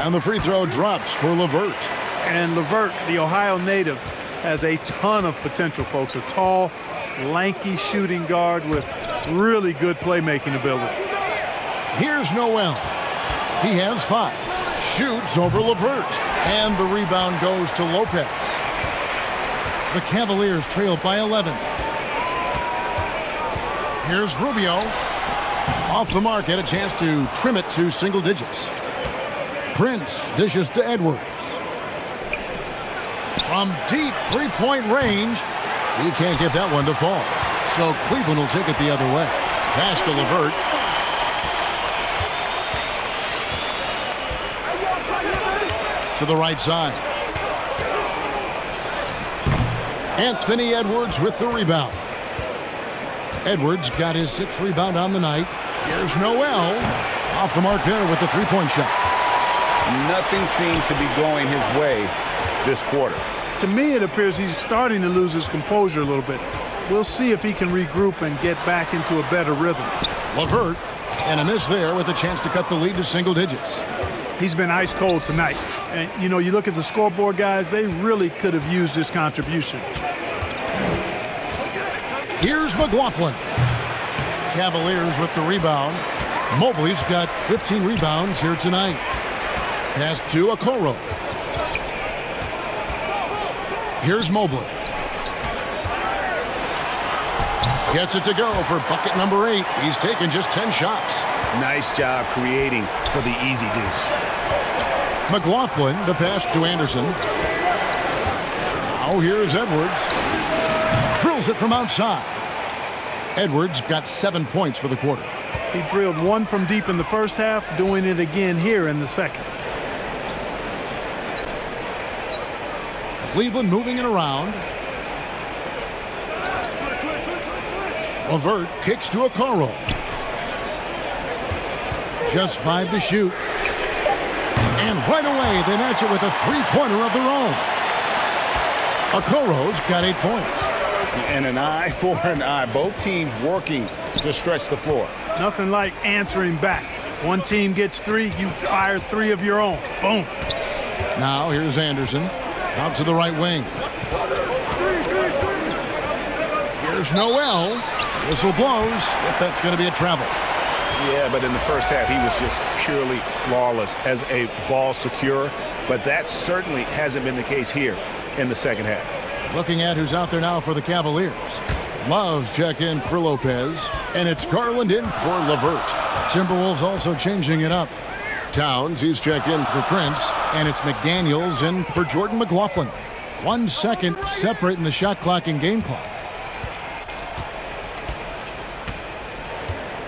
And the free throw drops for LeVert. And LeVert, the Ohio native, has a ton of potential, folks. A tall, lanky shooting guard with really good playmaking ability. Here's Noel. He has 5. Shoots over LeVert. And the rebound goes to Lopez. The Cavaliers trail by 11. Here's Rubio. Off the mark, had a chance to trim it to single digits. Prince dishes to Edwards. From deep 3-point range, he can't get that one to fall. So Cleveland will take it the other way. Pass to LeVert. To the right side. Anthony Edwards with the rebound. Edwards got his 6th rebound on the night. Here's Noel. Off the mark there with the 3-point shot. Nothing seems to be going his way this quarter. To me, it appears he's starting to lose his composure a little bit. We'll see if he can regroup and get back into a better rhythm. LeVert, and a miss there with a chance to cut the lead to single digits. He's been ice cold tonight. And, you know, you look at the scoreboard, guys, they really could have used his contribution. Here's McLaughlin. Cavaliers with the rebound. Mobley's got 15 rebounds here tonight. Pass to Okoro. Here's Mobley. Gets it to go for bucket number 8. He's taken just 10 shots. Nice job creating for the easy deuce. McLaughlin, the pass to Anderson. Now here's Edwards. Drills it from outside. Edwards got 7 points for the quarter. He drilled one from deep in the first half, doing it again here in the second. Cleveland moving it around. LeVert kicks to Okoro. Just 5 to shoot. And right away, they match it with a three-pointer of their own. Okoro's got 8 points. And an eye for an eye. Both teams working to stretch the floor. Nothing like answering back. One team gets 3, you fire 3 of your own. Boom. Now here's Anderson. Out to the right wing. Here's Noel. Whistle blows. If that's going to be a travel. Yeah, but in the first half, he was just purely flawless as a ball securer. But that certainly hasn't been the case here in the second half. Looking at who's out there now for the Cavaliers. Loves check in for Lopez. And it's Garland in for LeVert. Timberwolves also changing it up. Towns, he's checked in for Prince. And it's McDaniels in for Jordan McLaughlin. 1 second separating the shot clock and game clock.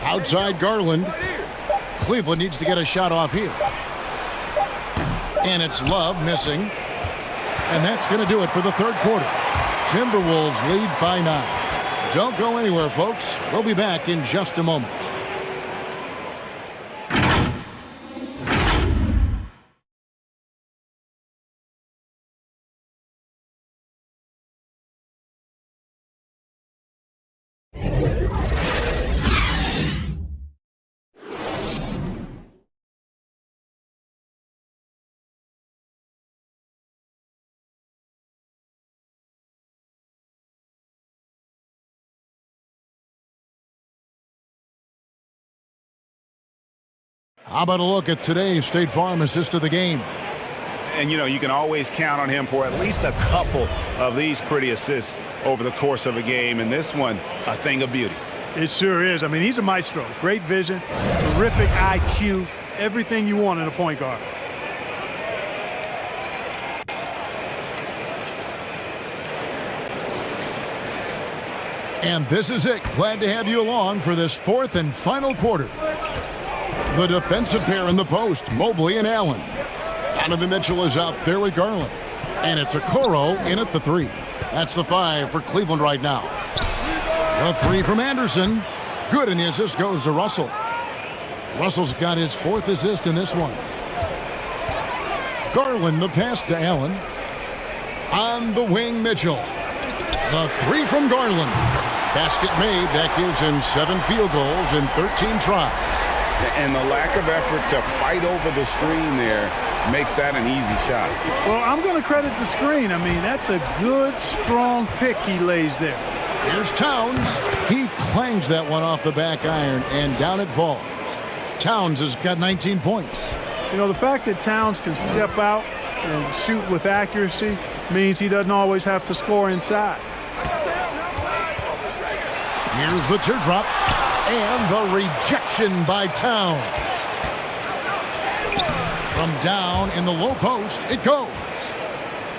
Outside Garland. Cleveland needs to get a shot off here. And it's Love missing. And that's going to do it for the third quarter. Timberwolves lead by 9. Don't go anywhere, folks. We'll be back in just a moment. How about a look at today's State Farm assist of the game? And, you know, you can always count on him for at least a couple of these pretty assists over the course of a game. And this one, a thing of beauty. It sure is. I mean, he's a maestro. Great vision, terrific IQ, everything you want in a point guard. And this is it. Glad to have you along for this fourth and final quarter. The defensive pair in the post, Mobley and Allen. Donovan Mitchell is out there with Garland. And it's Okoro in at the 3. That's the 5 for Cleveland right now. The 3 from Anderson. Good, and the assist goes to Russell. Russell's got his 4th assist in this one. Garland, the pass to Allen. On the wing, Mitchell. The 3 from Garland. Basket made. That gives him 7 field goals in 13 tries. And the lack of effort to fight over the screen there makes that an easy shot. Well, I'm going to credit the screen. I mean, that's a good, strong pick he lays there. Here's Towns. He clangs that one off the back iron, and down it falls. Towns has got 19 points. You know, the fact that Towns can step out and shoot with accuracy means he doesn't always have to score inside. Here's the teardrop. And the rejection by Towns. From down in the low post, it goes.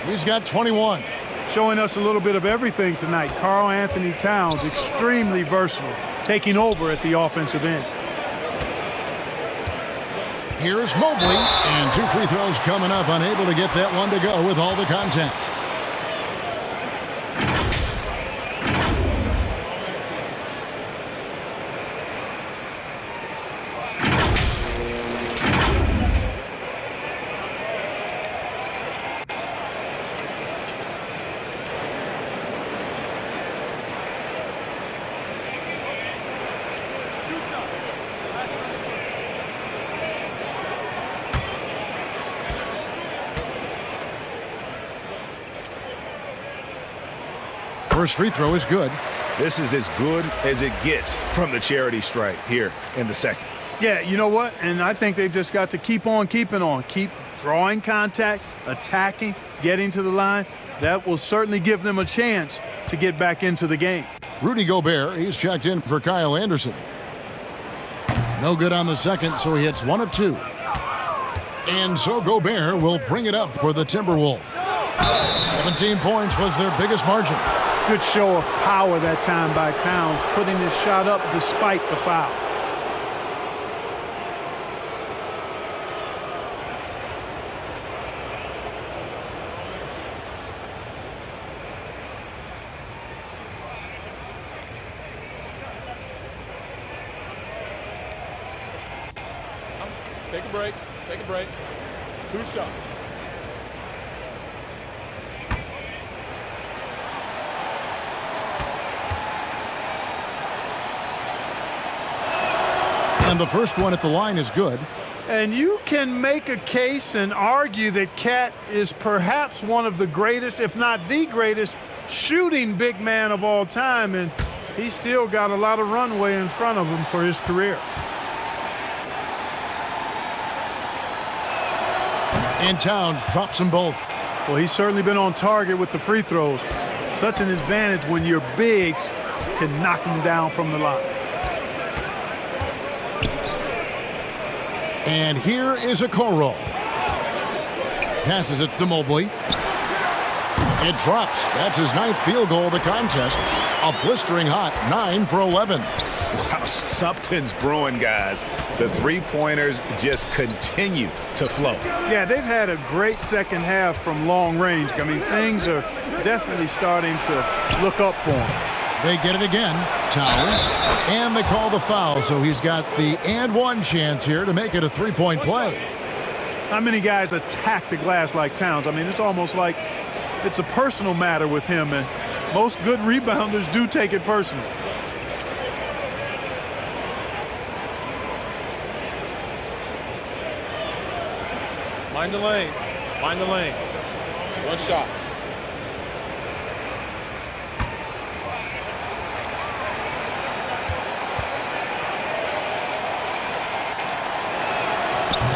He's got 21. Showing us a little bit of everything tonight. Karl Anthony Towns, extremely versatile, taking over at the offensive end. Here's Mobley, and 2 free throws coming up, unable to get that one to go with all the contact. First free throw is good. This is as good as it gets from the charity stripe here in the second. Yeah, you know what? And I think they've just got to keep on keeping on. Keep drawing contact, attacking, getting to the line. That will certainly give them a chance to get back into the game. Rudy Gobert, he's checked in for Kyle Anderson. No good on the second, so he hits 1 of 2. And so Gobert will bring it up for the Timberwolves. 17 points was their biggest margin. Good show of power that time by Towns, putting his shot up despite the foul. Take a break. Take a break. 2 shots. And the first one at the line is good. And you can make a case and argue that Cat is perhaps one of the greatest, if not the greatest, shooting big man of all time. And he's still got a lot of runway in front of him for his career. And Towns drops them both. Well, he's certainly been on target with the free throws. Such an advantage when your bigs can knock them down from the line. And here is a Okoro. Passes it to Mobley. It drops. That's his 9th field goal of the contest. A blistering hot 9 for 11. Wow, something's brewing, guys. The three-pointers just continue to flow. Yeah, they've had a great second half from long range. I mean, things are definitely starting to look up for them. They get it again, Towns, and they call the foul, so he's got the and one chance here to make it a three-point play. How many guys attack the glass like Towns? I mean, it's almost like it's a personal matter with him, and most good rebounders do take it personal. Mind the lanes. Mind the lanes. 1 shot.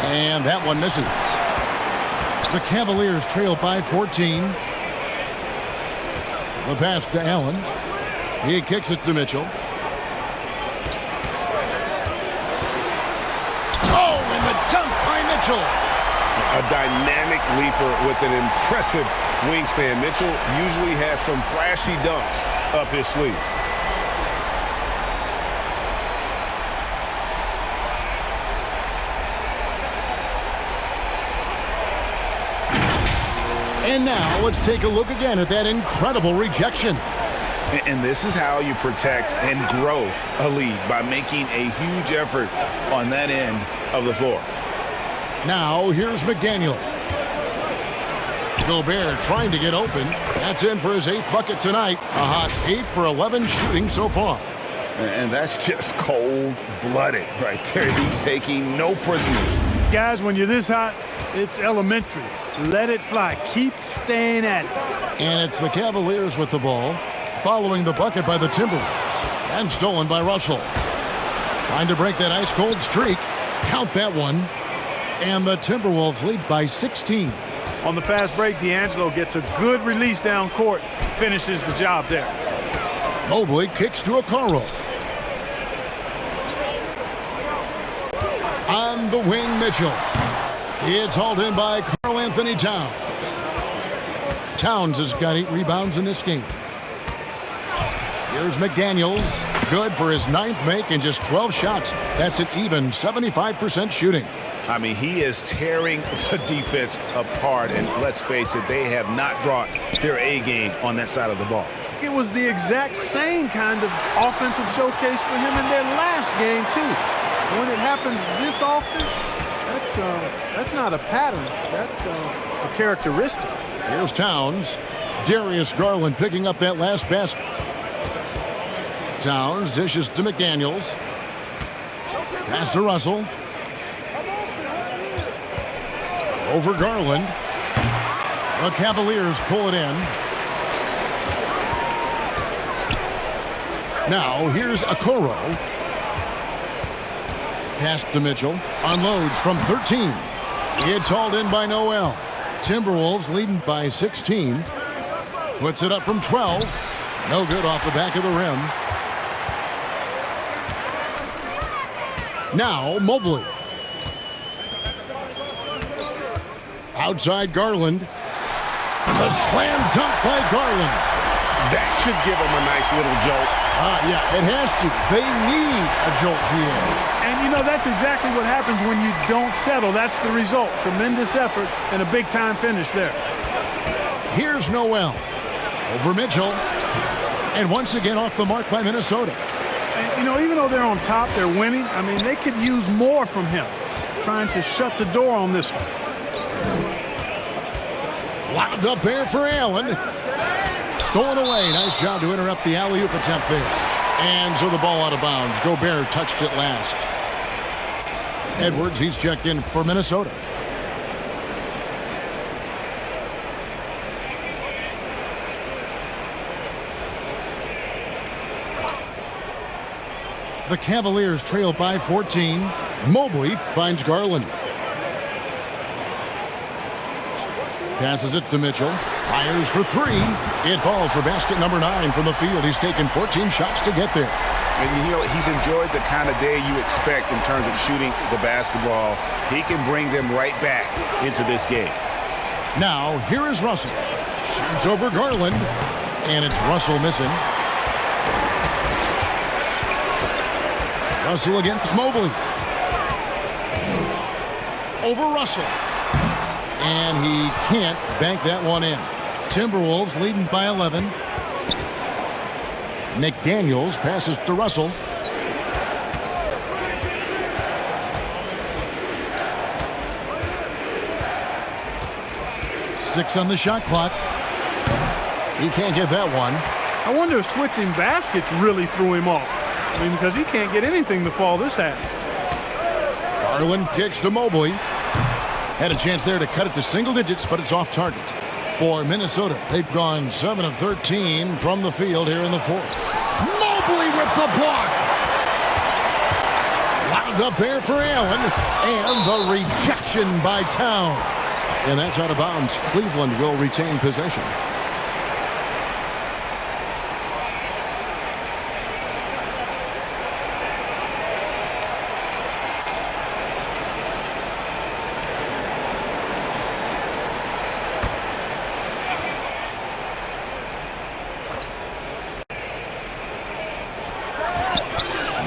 And that one misses. The Cavaliers trail by 14. The pass to Allen. He kicks it to Mitchell. Oh, and the dunk by Mitchell. A dynamic leaper with an impressive wingspan. Mitchell usually has some flashy dunks up his sleeve. And now let's take a look again at that incredible rejection. And this is how you protect and grow a lead, by making a huge effort on that end of the floor. Now here's McDaniels. Gobert trying to get open. That's in for his 8th bucket tonight. A hot 8 for 11 shooting so far. And that's just cold-blooded right there. He's taking no prisoners. Guys, when you're this hot, it's elementary. Let it fly. Keep staying at it. And it's the Cavaliers with the ball, following the bucket by the Timberwolves. And stolen by Russell. Trying to break that ice-cold streak. Count that one. And the Timberwolves lead by 16. On the fast break, D'Angelo gets a good release down court. Finishes the job there. Mobley kicks to Okoro. On the wing, Mitchell. It's hauled in by Karl Anthony Towns. Towns has got 8 rebounds in this game. Here's McDaniels. Good for his 9th make and just 12 shots. That's an even 75% shooting. I mean, he is tearing the defense apart. And let's face it, they have not brought their A game on that side of the ball. It was the exact same kind of offensive showcase for him in their last game, too. When it happens this often, that's not a pattern. That's a characteristic. Here's Towns. Darius Garland picking up that last basket. Towns dishes to McDaniels. Pass to Russell. Over Garland. The Cavaliers pull it in. Now here's Okoro. Pass to Mitchell. Unloads from 13. It's hauled in by Noel. Timberwolves leading by 16. Puts it up from 12. No good off the back of the rim. Now Mobley. Outside Garland. The slam dunk by Garland. That should give him a nice little jolt. Yeah, it has to. They need a jolt, GA. And, you know, that's exactly what happens when you don't settle. That's the result. Tremendous effort and a big-time finish there. Here's Noel. Over Mitchell. And once again off the mark by Minnesota. And, you know, even though they're on top, they're winning. I mean, they could use more from him. Trying to shut the door on this one. Lobbed up there for Allen. Stolen away. Nice job to interrupt the alley-oop attempt there. And so the ball out of bounds. Gobert touched it last. Edwards, he's checked in for Minnesota. The Cavaliers trail by 14. Mobley finds Garland. Passes it to Mitchell. Fires for three. It falls for basket number 9 from the field. He's taken 14 shots to get there. And, you know, he's enjoyed the kind of day you expect in terms of shooting the basketball. He can bring them right back into this game. Now, here is Russell. Shoots over Garland. And it's Russell missing. Russell against Mobley. Over Russell. And he can't bank that one in. Timberwolves leading by 11. McDaniels passes to Russell. Six on the shot clock. He can't get that one. I wonder if switching baskets really threw him off. I mean, because he can't get anything to fall this half. Garland kicks to Mobley. Had a chance there to cut it to single digits, but it's off target. For Minnesota, they've gone 7 of 13 from the field here in the fourth. Mobley with the block. Wound up there for Allen. And the rejection by Towns. And that's out of bounds. Cleveland will retain possession.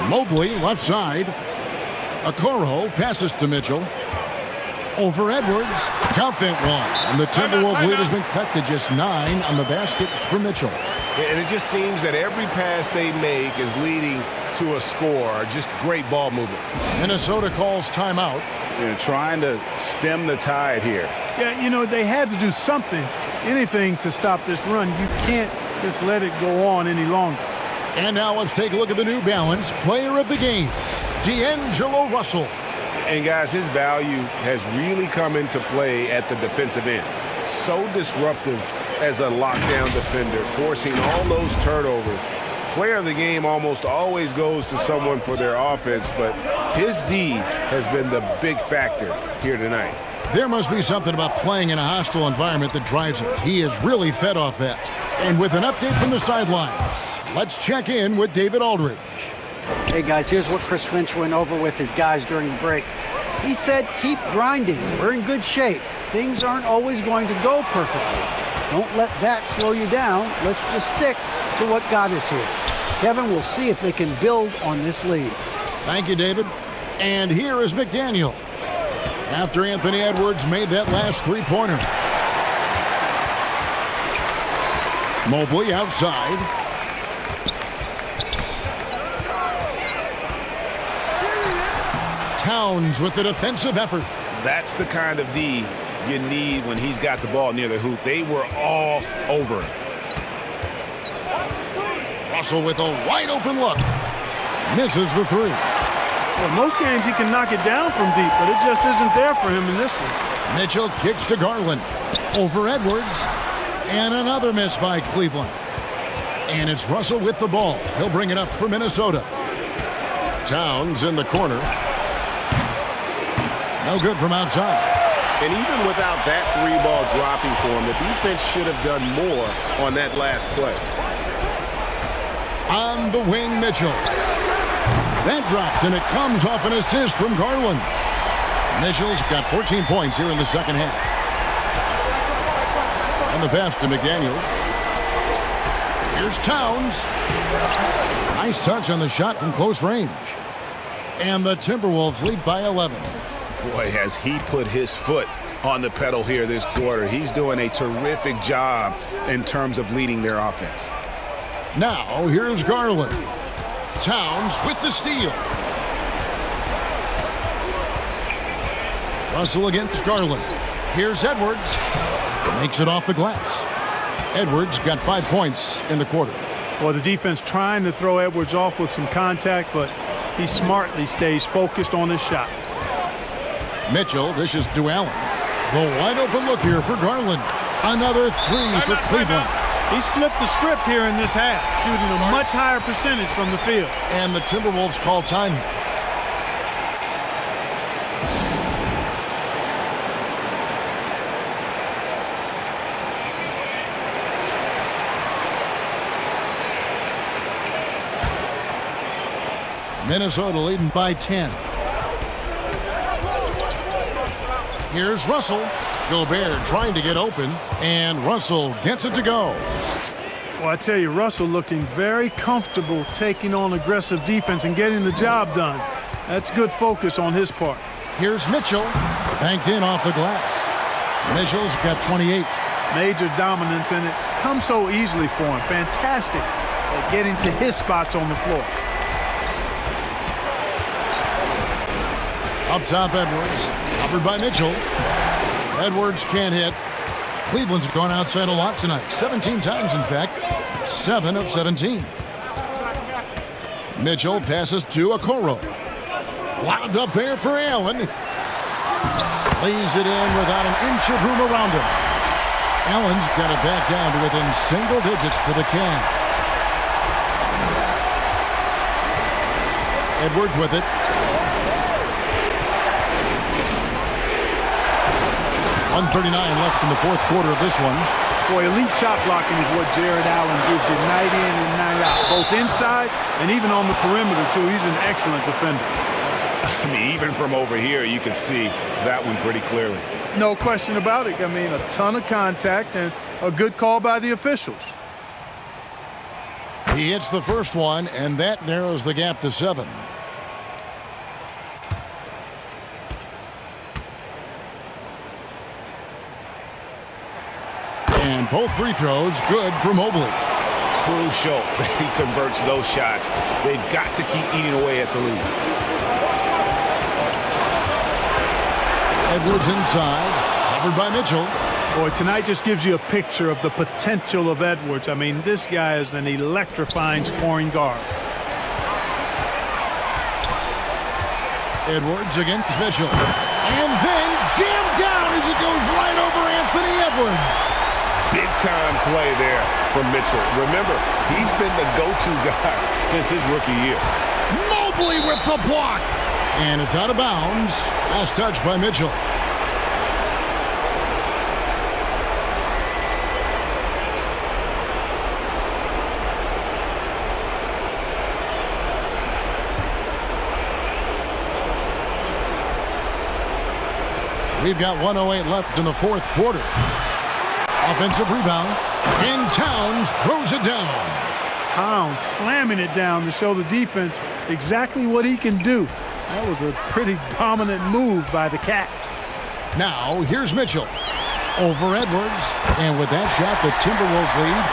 Mobley, left side. Okoro passes to Mitchell. Over Edwards. Count that one. And the Timberwolves lead has been cut to just 9 on the basket for Mitchell. And it just seems that every pass they make is leading to a score. Just great ball movement. Minnesota calls timeout. They're trying to stem the tide here. Yeah, you know, they had to do something, anything to stop this run. You can't just let it go on any longer. And now let's take a look at the New Balance player of the game, D'Angelo Russell. And guys, his value has really come into play at the defensive end. So disruptive as a lockdown defender, forcing all those turnovers. Player of the game almost always goes to someone for their offense, but his D has been the big factor here tonight. There must be something about playing in a hostile environment that drives him. He is really fed off that. And with an update from the sidelines, let's check in with David Aldridge. Hey guys, here's what Chris Finch went over with his guys during the break. He said, keep grinding. We're in good shape. Things aren't always going to go perfectly. Don't let that slow you down. Let's just stick to what got us here. Kevin, we'll see if they can build on this lead. Thank you, David. And here is McDaniels. After Anthony Edwards made that last three-pointer. Mobley outside. Towns with the defensive effort. That's the kind of D you need when he's got the ball near the hoop. They were all over it. Russell with a wide-open look. Misses the three. Well, most games he can knock it down from deep, but it just isn't there for him in this one. Mitchell kicks to Garland. Over Edwards. And another miss by Cleveland. And it's Russell with the ball. He'll bring it up for Minnesota. Towns in the corner. No good from outside. And even without that 3-ball dropping for him, the defense should have done more on that last play. On the wing, Mitchell. That drops, and it comes off an assist from Garland. Mitchell's got 14 points here in the second half. And the pass to McDaniels. Here's Towns. Nice touch on the shot from close range. And the Timberwolves lead by 11. Boy, has he put his foot on the pedal here this quarter. He's doing a terrific job in terms of leading their offense. Now, here's Garland. Towns with the steal. Russell against Garland. Here's Edwards. Makes it off the glass. Edwards got 5 points in the quarter. Well, the defense trying to throw Edwards off with some contact, but he smartly stays focused on his shot. Mitchell dishes to Allen. The wide open look here for Garland. Another 3 for Cleveland. He's flipped the script here in this half, shooting a much higher percentage from the field. And the Timberwolves call time here. Minnesota leading by 10. Here's Russell. Gobert trying to get open, and Russell gets it to go. Well, I tell you, Russell looking very comfortable taking on aggressive defense and getting the job done. That's good focus on his part. Here's Mitchell. Banked in off the glass. Mitchell's got 28. Major dominance, and it comes so easily for him. Fantastic at getting to his spots on the floor. Up top, Edwards. Covered by Mitchell. Edwards can't hit. Cleveland's gone outside a lot tonight. 17 times, in fact. 7 of 17. Mitchell passes to Okoro. Wound up there for Allen. Lays it in without an inch of room around him. Allen's got it back down to within single digits for the Cavs. Edwards with it. 1:39 left in the fourth quarter of this one. Boy, elite shot blocking is what Jared Allen gives you night in and night out, both inside and even on the perimeter, too. He's an excellent defender. I mean, even from over here, you can see that one pretty clearly. No question about it. I mean, a ton of contact and a good call by the officials. He hits the first one, and that narrows the gap to 7. And both free throws good for Mobley. Crucial that he converts those shots. They've got to keep eating away at the lead. Edwards inside, covered by Mitchell. Boy, tonight just gives you a picture of the potential of Edwards. I mean, this guy is an electrifying scoring guard. Edwards against Mitchell. And then jammed down as it goes right over Anthony Edwards. Big-time play there from Mitchell. Remember, he's been the go-to guy since his rookie year. Mobley with the block. And it's out of bounds. Last touch by Mitchell. We've got 1:08 left in the fourth quarter. Offensive rebound, and Towns throws it down. Towns slamming it down to show the defense exactly what he can do. That was a pretty dominant move by the Cat. Now, here's Mitchell. Over Edwards, and with that shot, the Timberwolves lead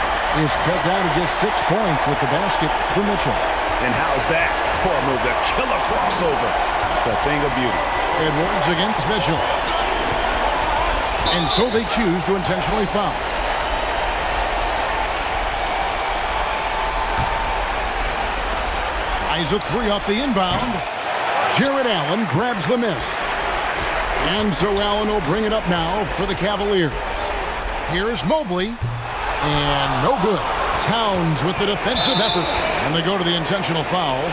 is cut down to just 6 points with the basket for Mitchell. And how's that for a move? The killer crossover. It's a thing of beauty. Edwards against Mitchell. And so they choose to intentionally foul. Tries a 3 off the inbound. Jared Allen grabs the miss. And so Allen will bring it up now for the Cavaliers. Here's Mobley. And no good. Towns with the defensive effort. And they go to the intentional foul.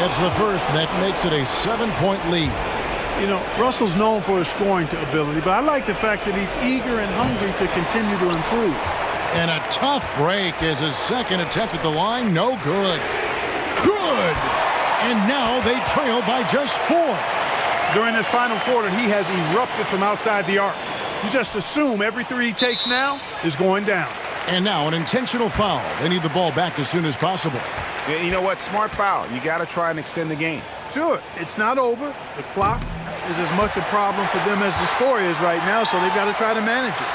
It's the first, and that makes it a 7-point lead. You know, Russell's known for his scoring ability, but I like the fact that he's eager and hungry to continue to improve. And a tough break as his second attempt at the line. No good. Good! And now they trail by just 4. During this final quarter, he has erupted from outside the arc. You just assume every three he takes now is going down. And now an intentional foul. They need the ball back as soon as possible. Yeah, you know what? Smart foul. You got to try and extend the game. Sure, it's not over. The clock is as much a problem for them as the score is right now, so they've got to try to manage it.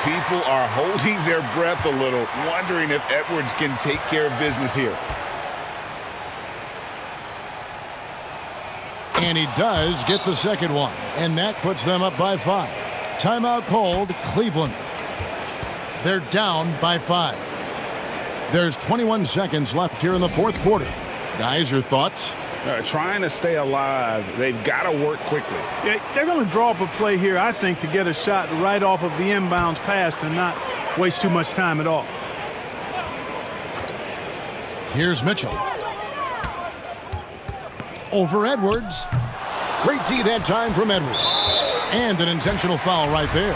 People are holding their breath a little, wondering if Edwards can take care of business here. And he does get the second one, and that puts them up by 5. Timeout called, Cleveland. They're down by 5. There's 21 seconds left here in the fourth quarter. Guys, your thoughts? Trying to stay alive, they've got to work quickly. Yeah, they're going to draw up a play here, I think, to get a shot right off of the inbounds pass to not waste too much time at all. Here's Mitchell. Over Edwards. Great D that time from Edwards. And an intentional foul right there.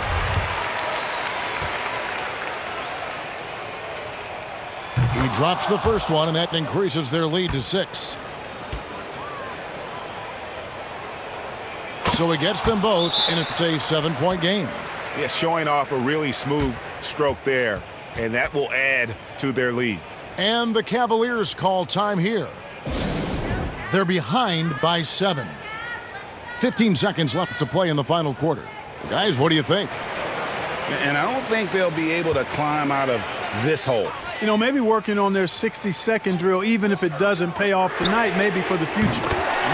He drops the first one, and that increases their lead to 6. So he gets them both, and it's a 7-point game. Yeah, showing off a really smooth stroke there, and that will add to their lead. And the Cavaliers call time here. They're behind by 7. 15 seconds left to play in the final quarter. Guys, what do you think? And I don't think they'll be able to climb out of this hole. You know, maybe working on their 60-second drill, even if it doesn't pay off tonight, maybe for the future.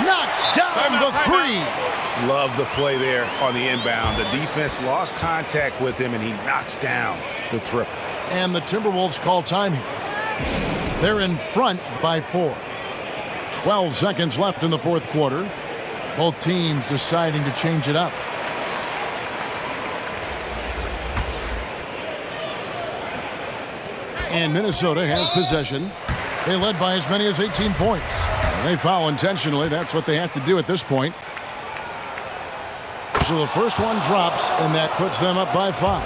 Knocks down the 3. Love the play there on the inbound. The defense lost contact with him, and he knocks down the triple. And the Timberwolves call time here. They're in front by 4. 12 seconds left in the fourth quarter. Both teams deciding to change it up. And Minnesota has possession. They led by as many as 18 points. They foul intentionally. That's what they have to do at this point. So the first one drops, and that puts them up by 5.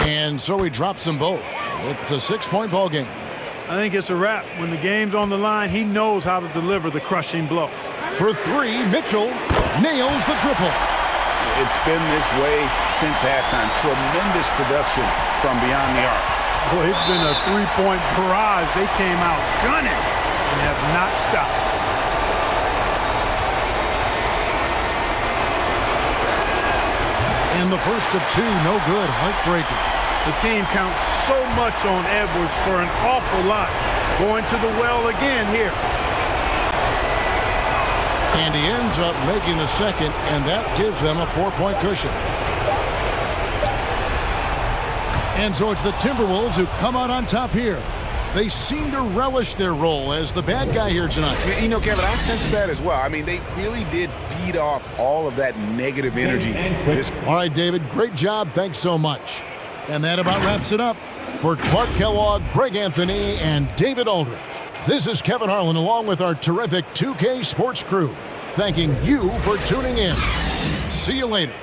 And so he drops them both. It's a 6-point ball game. I think it's a wrap. When the game's on the line, he knows how to deliver the crushing blow. For 3, Mitchell nails the triple. It's been this way since halftime. Tremendous production from beyond the arc. Boy, it's been a 3-point barrage. They came out gunning and have not stopped. And the first of 2, no good, heartbreaking. The team counts so much on Edwards for an awful lot. Going to the well again here. And he ends up making the second, and that gives them a 4-point cushion. And so it's the Timberwolves who come out on top here. They seem to relish their role as the bad guy here tonight. You know, Kevin, I sense that as well. I mean, they really did feed off all of that negative energy. All right, David, great job. Thanks so much. And that about wraps it up. For Clark Kellogg, Greg Anthony, and David Aldridge, this is Kevin Harlan along with our terrific 2K Sports crew, thanking you for tuning in. See you later.